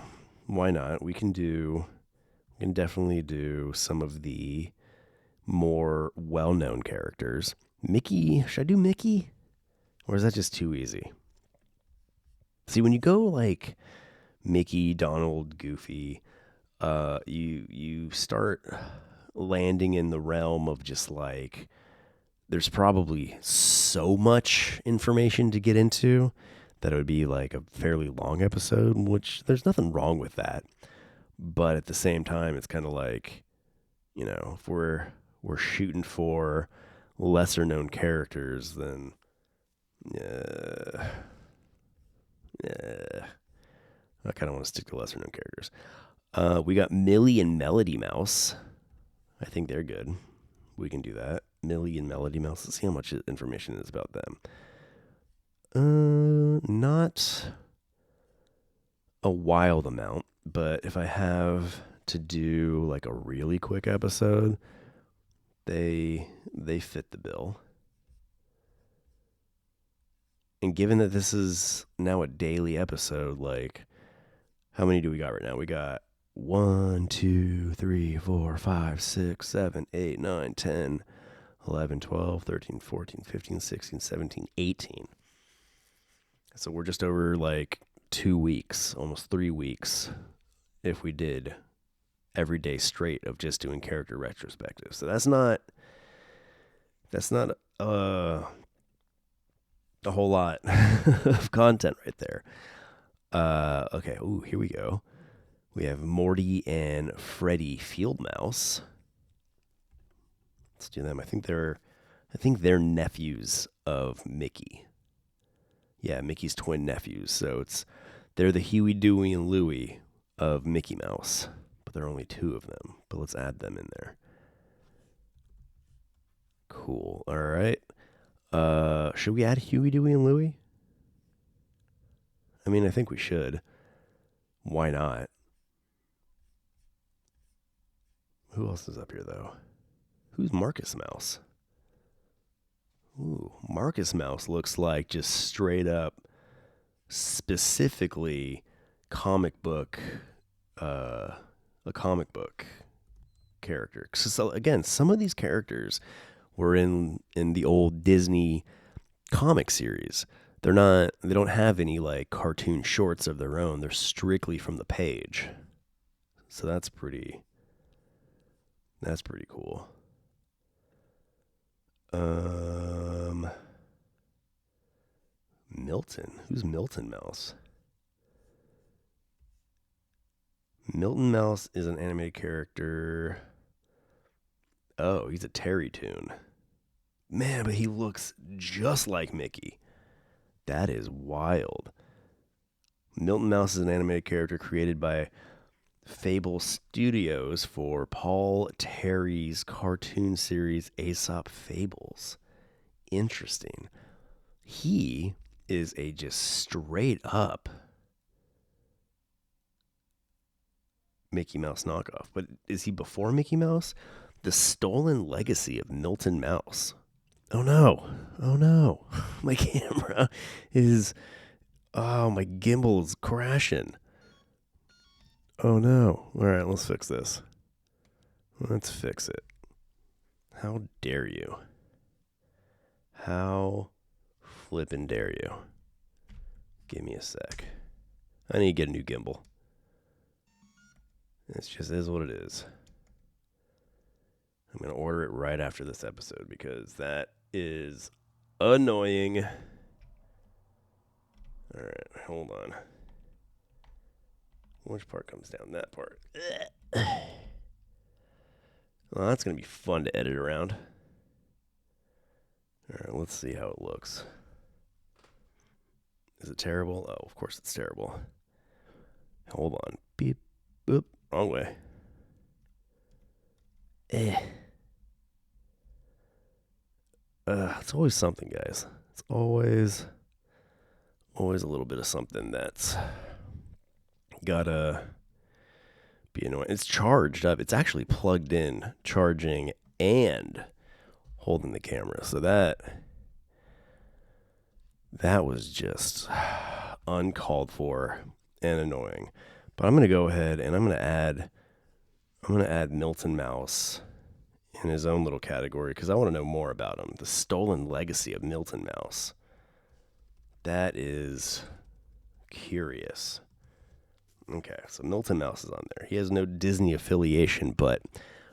Why not? We can definitely do some of the more well-known characters. Mickey, should I do Mickey? Or is that just too easy? See, when you go like Mickey, Donald, Goofy, you start landing in the realm of just like, there's probably so much information to get into that it would be like a fairly long episode, which there's nothing wrong with that. But at the same time, it's kind of like, if we're shooting for lesser known characters, then I kind of want to stick to lesser known characters. We got Millie and Melody Mouse. I think they're good. We can do that. Millie and Melody Mouse. Let's see how much information is about them. Not a wild amount, but if I have to do like a really quick episode, they fit the bill. And given that this is now a daily episode, like, how many do we got right now? We got 1, 2, 3, 4, 5, 6, 7, 8, 9, 10, 11, 12, 13, 14, 15, 16, 17, 18. So we're just over like 2 weeks, almost 3 weeks, if we did every day straight of just doing character retrospectives. So that's not a whole lot of content right there. Okay, ooh, here we go. We have Morty and Freddy Fieldmouse. Let's do them. I think they're nephews of Mickey. Yeah, Mickey's twin nephews. So they're the Huey, Dewey, and Louie of Mickey Mouse. But there are only 2 of them. But let's add them in there. Cool. All right. Should we add Huey, Dewey, and Louie? I mean, I think we should. Why not? Who else is up here, though? Who's Marcus Mouse? Ooh, Marcus Mouse looks like just straight up, specifically a comic book character. So again, some of these characters were in the old Disney comic series. They don't have any like cartoon shorts of their own. They're strictly from the page. So that's pretty cool. Milton. Who's Milton Mouse? Milton Mouse is an animated character. Oh, he's a Terry Toon. Man, but he looks just like Mickey. That is wild. Milton Mouse is an animated character created by Fable Studios for Paul Terry's cartoon series Aesop Fables. Interesting. He is a just straight up Mickey Mouse knockoff. But is he before Mickey Mouse? The Stolen Legacy of Milton Mouse. Oh no. My camera is... Oh, my gimbal is crashing. Oh no. Alright, let's fix this. Let's fix it. How dare you? How flippin' dare you? Give me a sec. I need to get a new gimbal. It just is what it is. I'm going to order it right after this episode because that is annoying. Alright, hold on. Which part comes down? That part. Well, that's going to be fun to edit around. Alright, let's see how it looks. Is it terrible? Oh, of course it's terrible. Hold on. Beep. Boop. Wrong way. It's always something, guys. It's always a little bit of something that's gotta be annoying. It's charged up. It's actually plugged in, charging, and holding the camera. So that was just uncalled for and annoying. But I'm gonna go ahead and I'm gonna add Milton Mouse in his own little category because I want to know more about him. The Stolen Legacy of Milton Mouse. That is curious. Okay, so Milton Mouse is on there. He has no Disney affiliation, but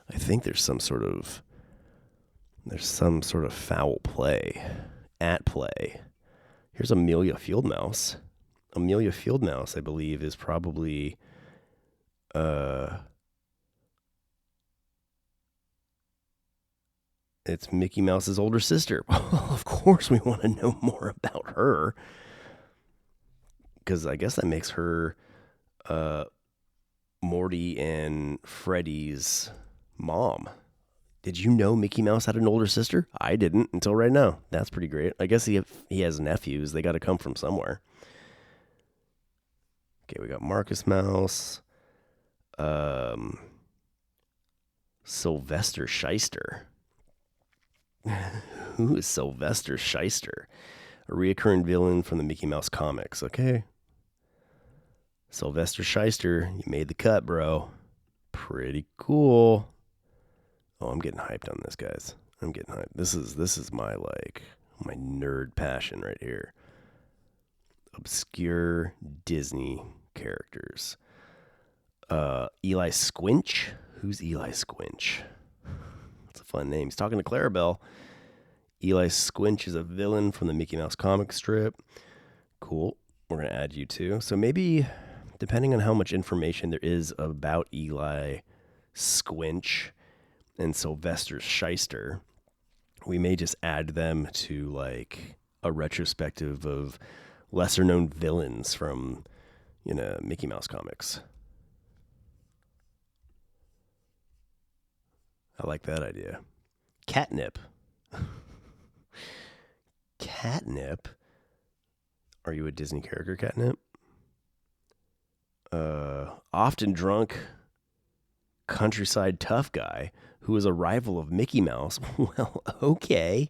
I think there's some sort of foul play at play. Here's Amelia Fieldmouse. Amelia Fieldmouse, I believe, is probably it's Mickey Mouse's older sister. Of course we want to know more about her. because I guess that makes her Morty and Freddy's mom. Did you know Mickey Mouse had an older sister? I didn't until right now. That's pretty great. I guess he has nephews. They got to come from somewhere. Okay, we got Marcus Mouse. Sylvester Shyster. Who is Sylvester Shyster? A reoccurring villain from the Mickey Mouse comics. Okay. Sylvester Shyster, you made the cut, bro. Pretty cool. Oh, I'm getting hyped on this, guys. I'm getting hyped. This is my my nerd passion right here. Obscure Disney characters. Eli Squinch. Who's Eli Squinch? That's a fun name. He's talking to Clarabelle. Eli Squinch is a villain from the Mickey Mouse comic strip. Cool. We're going to add you too. So maybe, depending on how much information there is about Eli Squinch and Sylvester Shyster, we may just add them to like a retrospective of lesser known villains from, Mickey Mouse comics. I like that idea. Catnip. Catnip? Are you a Disney character, Catnip? Often drunk countryside tough guy who is a rival of Mickey Mouse. Well, okay.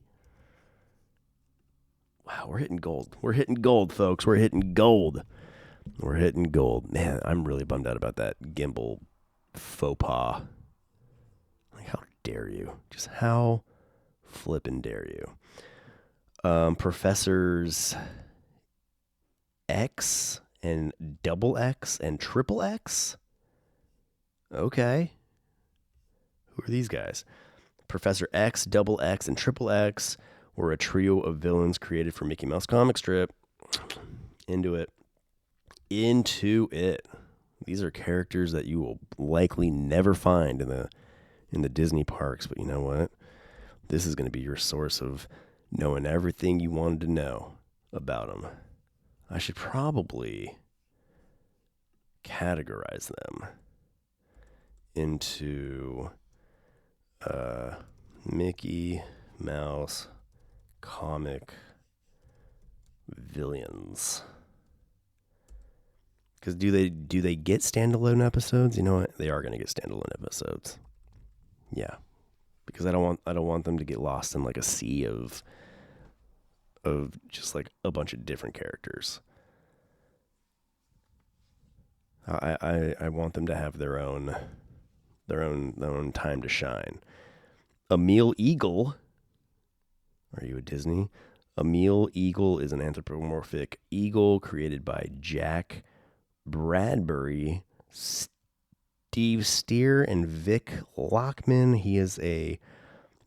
Wow, we're hitting gold. We're hitting gold, folks. We're hitting gold. We're hitting gold. Man, I'm really bummed out about that gimbal faux pas. Like, how dare you? Just how flippin' dare you? Professors X and double X and triple X? Okay. Who are these guys? Professor X, double X, and triple X were a trio of villains created for Mickey Mouse comic strip. Into it. These are characters that you will likely never find in the Disney parks, but you know what? This is going to be your source of knowing everything you wanted to know about them. I should probably categorize them into Mickey Mouse comic villains. Because do they get standalone episodes? You know what? They are going to get standalone episodes. Yeah, because I don't want them to get lost in like a sea of just like a bunch of different characters. I want them to have their own time to shine. Emil Eagle. Are you a Disney? Emil Eagle is an anthropomorphic eagle created by Jack Bradbury, Steve Steer, and Vic Lockman. He is a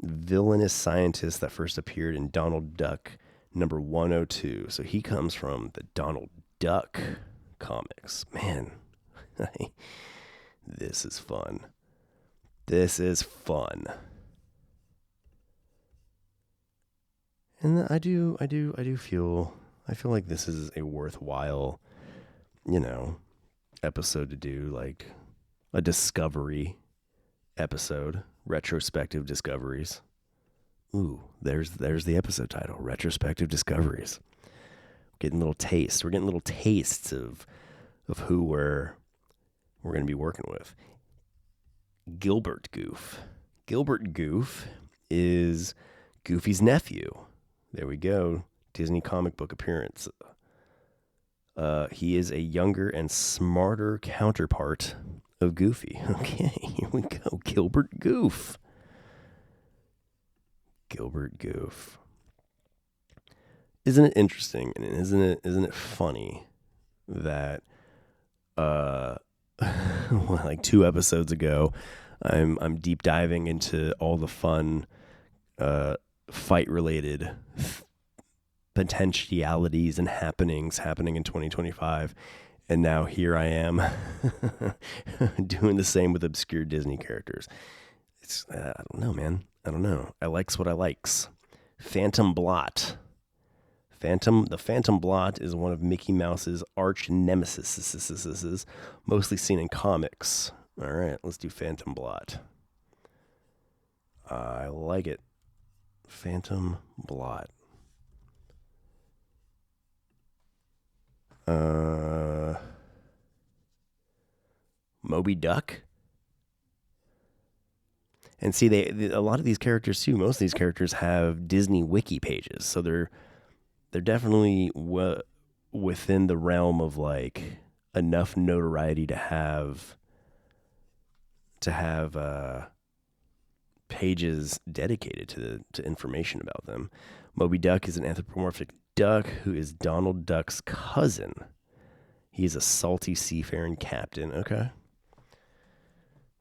villainous scientist that first appeared in Donald Duck number 102. So he comes from the Donald Duck comics. Man, this is fun. This is fun. And I feel like this is a worthwhile, episode to do, like a discovery episode, retrospective discoveries. Ooh, there's the episode title, Retrospective Discoveries. Getting little tastes. We're getting little tastes of who we're going to be working with. Gilbert Goof. Gilbert Goof is Goofy's nephew. There we go. Disney comic book appearance. He is a younger and smarter counterpart of Goofy. Okay, here we go. Gilbert Goof. Gilbert Goof. Isn't it interesting, and isn't it funny that like 2 episodes ago, I'm deep diving into all the fun fight related potentialities and happenings happening in 2025, and now here I am doing the same with obscure Disney characters. It's I don't know, man. I don't know. I likes what I likes. Phantom Blot. The Phantom Blot is one of Mickey Mouse's arch nemesis, mostly seen in comics. All right, let's do Phantom Blot. I like it. Phantom Blot. Moby Duck. And see, a lot of these characters too. Most of these characters have Disney wiki pages, so they're definitely within the realm of like enough notoriety to have pages dedicated to information about them. Moby Duck is an anthropomorphic duck who is Donald Duck's cousin. He's a salty seafaring captain. Okay.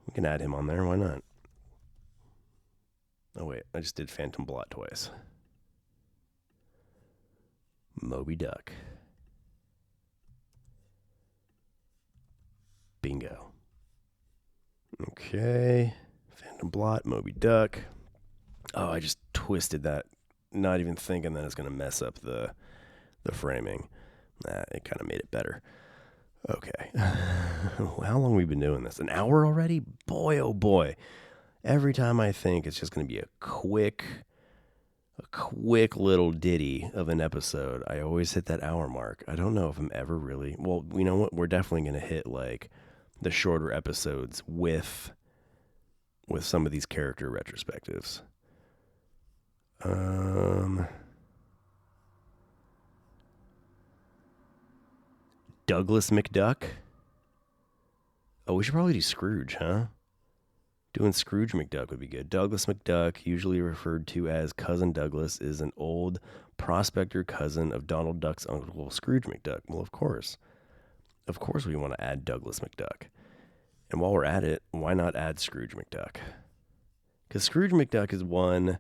We can add him on there. Why not? Oh, wait. I just did Phantom Blot twice. Moby Duck. Bingo. Okay. Phantom Blot, Moby Duck. Oh, I just twisted that. Not even thinking that it's going to mess up the framing. It kind of made it better. Okay. How long have we been doing this? An hour already? Boy, oh boy. Every time I think it's just going to be a quick little ditty of an episode, I always hit that hour mark. I don't know if I'm ever really... Well, you know what? We're definitely going to hit like the shorter episodes with some of these character retrospectives. Douglas McDuck. Oh, we should probably do Scrooge, huh? Doing Scrooge McDuck would be good. Douglas McDuck, usually referred to as Cousin Douglas, is an old prospector cousin of Donald Duck's uncle Scrooge McDuck. Well, of course. Of course we want to add Douglas McDuck. And while we're at it, why not add Scrooge McDuck? Because Scrooge McDuck is one...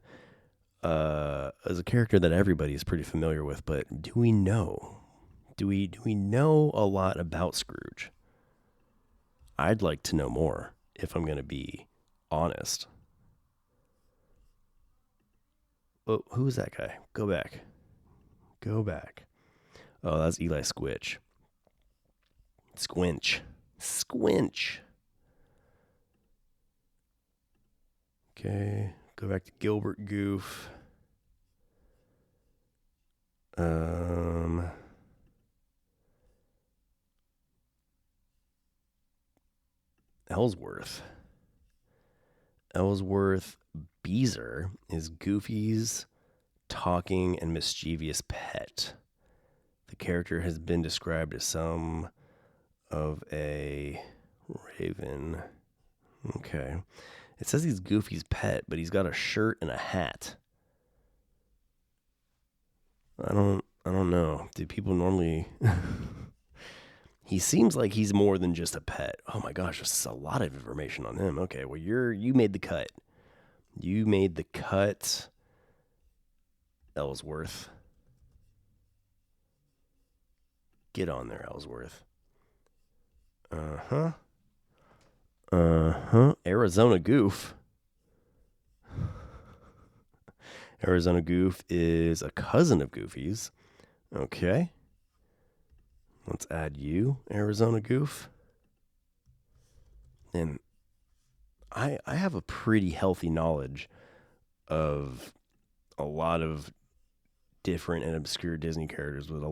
as a character that everybody is pretty familiar with, but do we know? Do we know a lot about Scrooge? I'd like to know more, if I'm going to be honest. Oh, who is that guy? Go back. Oh, that's Eli Squinch. Okay, go back to Gilbert Goof. Ellsworth Beezer is Goofy's talking and mischievous pet. The character has been described as some of a raven. Okay. It says he's Goofy's pet, but he's got a shirt and a hat. I don't know. Do people normally... He seems like he's more than just a pet. Oh my gosh, there's a lot of information on him. Okay, well you made the cut. You made the cut, Ellsworth. Get on there, Ellsworth. Arizona Goof. Arizona Goof is a cousin of Goofy's. Okay. Let's add you, Arizona Goof. And I have a pretty healthy knowledge of a lot of different and obscure Disney characters, but a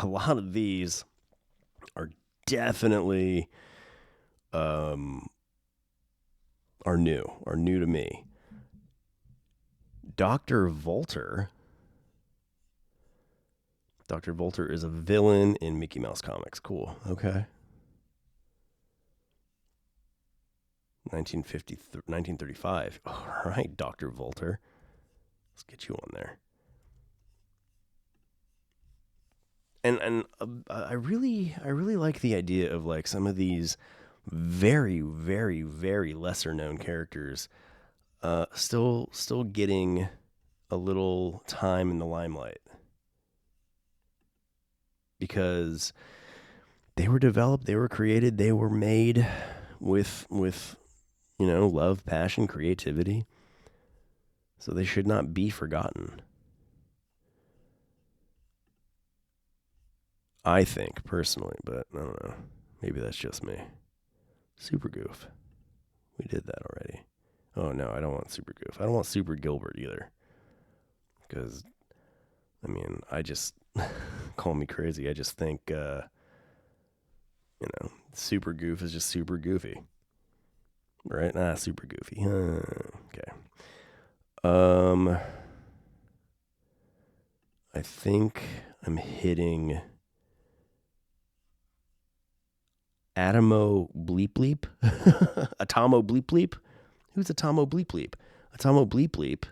lot of these are definitely are new to me. Dr. Volter is a villain in Mickey Mouse comics. Cool. Okay. 1935. All right, Dr. Volter. Let's get you on there. And I really like the idea of like some of these very, very, very lesser known characters still getting a little time in the limelight. Because they were developed, they were created, they were made with love, passion, creativity. So they should not be forgotten. I think, personally, but I don't know. Maybe that's just me. Super Goof. We did that already. Oh, no, I don't want Super Goof. I don't want Super Gilbert either. Because, I mean, I just, call me crazy. I just think, Super Goof is just super goofy. Right? Super goofy. Okay. I think I'm hitting Atomo Bleep Bleep. Atomo Bleep Bleep? Who's Atomo Bleep Bleep? Atomo Bleep Bleep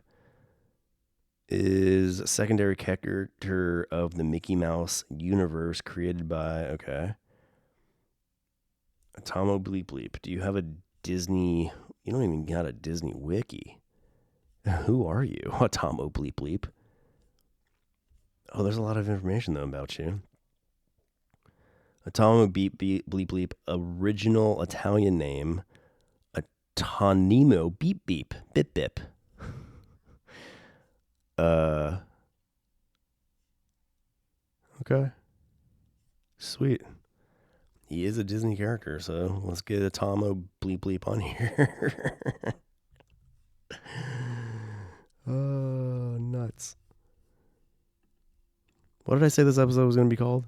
is a secondary character of the Mickey Mouse universe created by, Atomo Bleep Bleep. Do you have a Disney? You don't even got a Disney wiki. Who are you, Atomo Bleep Bleep? Oh, there's a lot of information, though, about you. Atomo Bleep Bleep, original Italian name, Tonimo Beep Beep, Bip Bip. Okay. Sweet. He is a Disney character, so let's get Atomo Bleep Bleep on here. Oh, nuts. What did I say this episode was going to be called?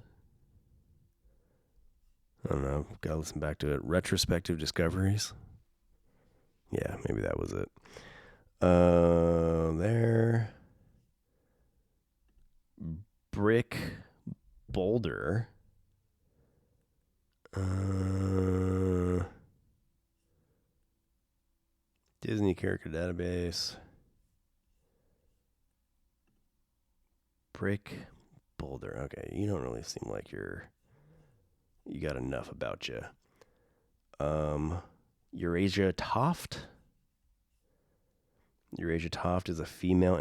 I don't know. Gotta listen back to it. Retrospective Discoveries. Yeah, maybe that was it. There. Brick Boulder. Disney character database. Brick Boulder. Okay, you don't really seem like you got enough about you. Eurasia Toft. Eurasia Toft is a female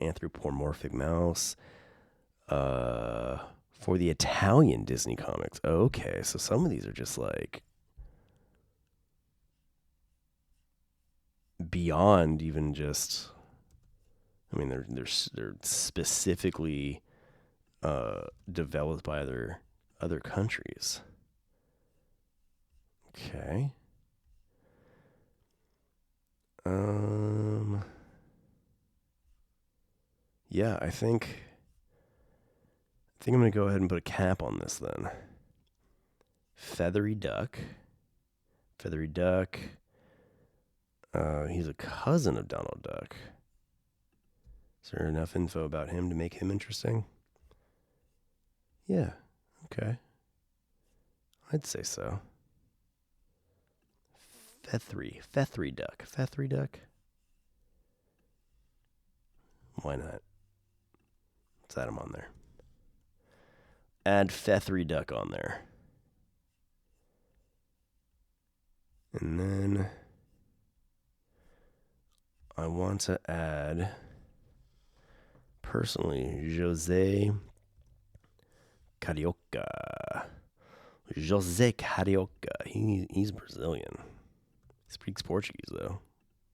anthropomorphic mouse. For the Italian Disney comics. Okay, so some of these are just like beyond even just. I mean, they're specifically developed by other countries. Okay. Yeah, I think I'm going to go ahead and put a cap on this then. Feathery Duck. He's a cousin of Donald Duck. Is there enough info about him to make him interesting? Yeah, okay. I'd say so. Feathery Duck. Why not? Let's add him on there. Add Feathery Duck on there. And then I want to add, personally, Jose Carioca. He's Brazilian. He speaks Portuguese, though,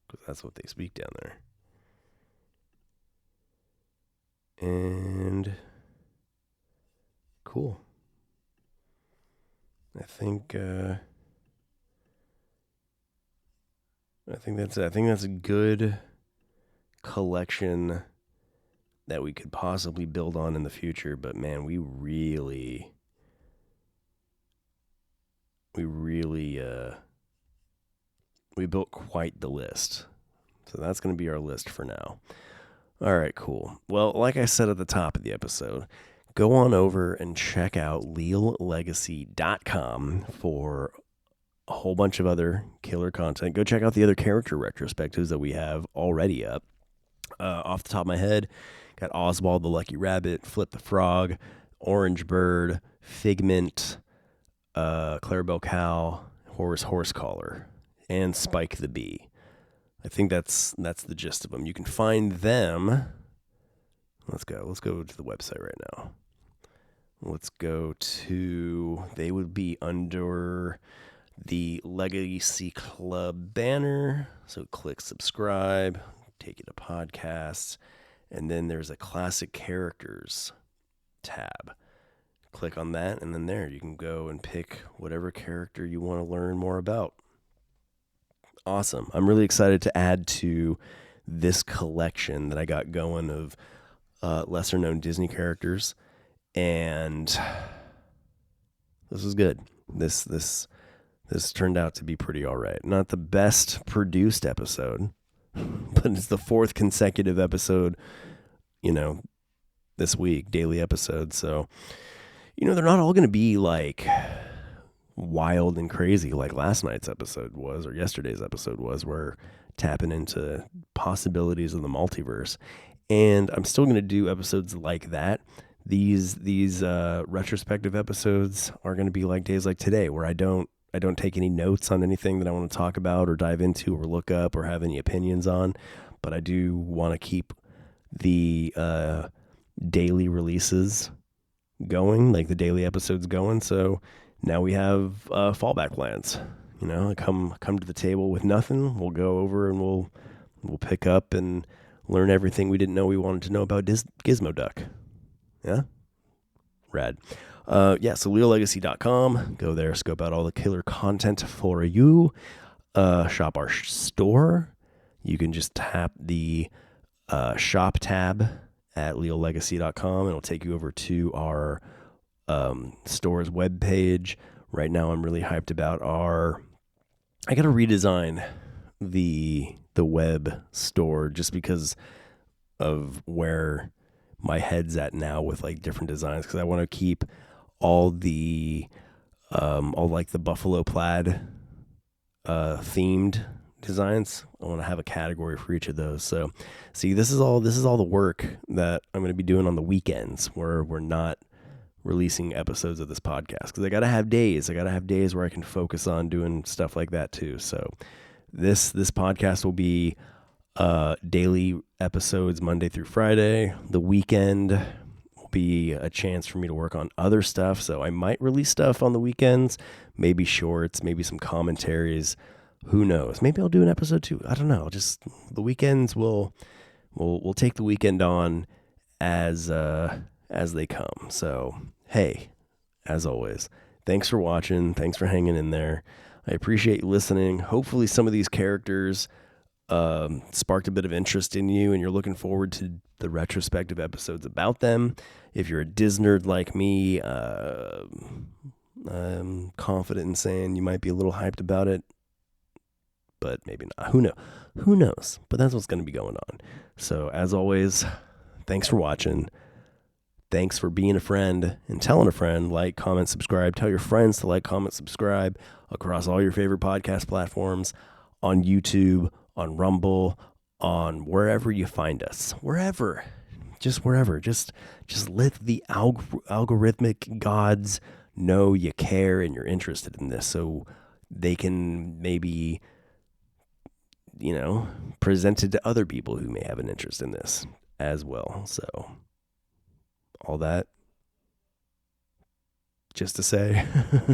because that's what they speak down there. And cool. I think that's it. I think that's a good collection that we could possibly build on in the future. But man, we really we built quite the list. So that's going to be our list for now. All right, cool. Well, like I said at the top of the episode, go on over and check out leallegacy.com for a whole bunch of other killer content. Go check out the other character retrospectives that we have already up. Off the top of my head, got Oswald the Lucky Rabbit, Flip the Frog, Orange Bird, Figment, Clarabelle Cow, Horse Collar, and Spike the Bee. I think that's the gist of them. You can find them. Let's go to the website right now. Let's go to, they would be under the Legacy Club banner. So click subscribe, take you to podcasts, and then there's a classic characters tab. click on that, and then there you can go and pick whatever character you want to learn more about. Awesome. I'm really excited to add to this collection that I got going of lesser known Disney characters, and this is good. This turned out to be pretty all right. Not the best produced episode, but it's the 4th consecutive episode, this week, daily episode. So, they're not all going to be like wild and crazy like last night's episode was, or yesterday's episode was. We're tapping into possibilities of the multiverse, and I'm still going to do episodes like that. These retrospective episodes are going to be like days like today, where I don't take any notes on anything that I want to talk about or dive into or look up or have any opinions on, but I do want to keep the daily releases going, like the daily episodes going. So now we have fallback plans. Come to the table with nothing. We'll go over and we'll pick up and learn everything we didn't know we wanted to know about Gizmo Duck. Yeah, rad. So leallegacy.com. Go there, scope out all the killer content for you. Shop our store. You can just tap the shop tab at leallegacy.com, and it'll take you over to our store's webpage. Right now, I'm really hyped about I got to redesign the web store just because of where my head's at now with like different designs, because I want to keep all the the buffalo plaid themed designs. I want to have a category for each of those. So see, this is all the work that I'm going to be doing on the weekends where we're not releasing episodes of this podcast, because I got to have days where I can focus on doing stuff like that too. So this podcast will be daily episodes Monday through Friday. The weekend will be a chance for me to work on other stuff. So I might release stuff on the weekends, maybe shorts, maybe some commentaries. Who knows? Maybe I'll do an episode too. I don't know. Just the weekends we'll take the weekend on as they come. So hey, as always, thanks for watching. Thanks for hanging in there. I appreciate you listening. Hopefully some of these characters sparked a bit of interest in you, and you're looking forward to the retrospective episodes about them. If you're a Disnerd like me, I'm confident in saying you might be a little hyped about it, but maybe not. Who knows? But that's what's going to be going on. So as always, thanks for watching. Thanks for being a friend and telling a friend. Like, comment, subscribe. Tell your friends to like, comment, subscribe across all your favorite podcast platforms, on YouTube, on Rumble, on wherever you find us. Wherever. Just let the algorithmic gods know you care and you're interested in this, so they can maybe, present it to other people who may have an interest in this as well. So all that just to say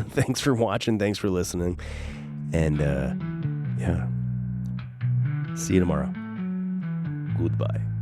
thanks for watching, thanks for listening, and see you tomorrow. Goodbye.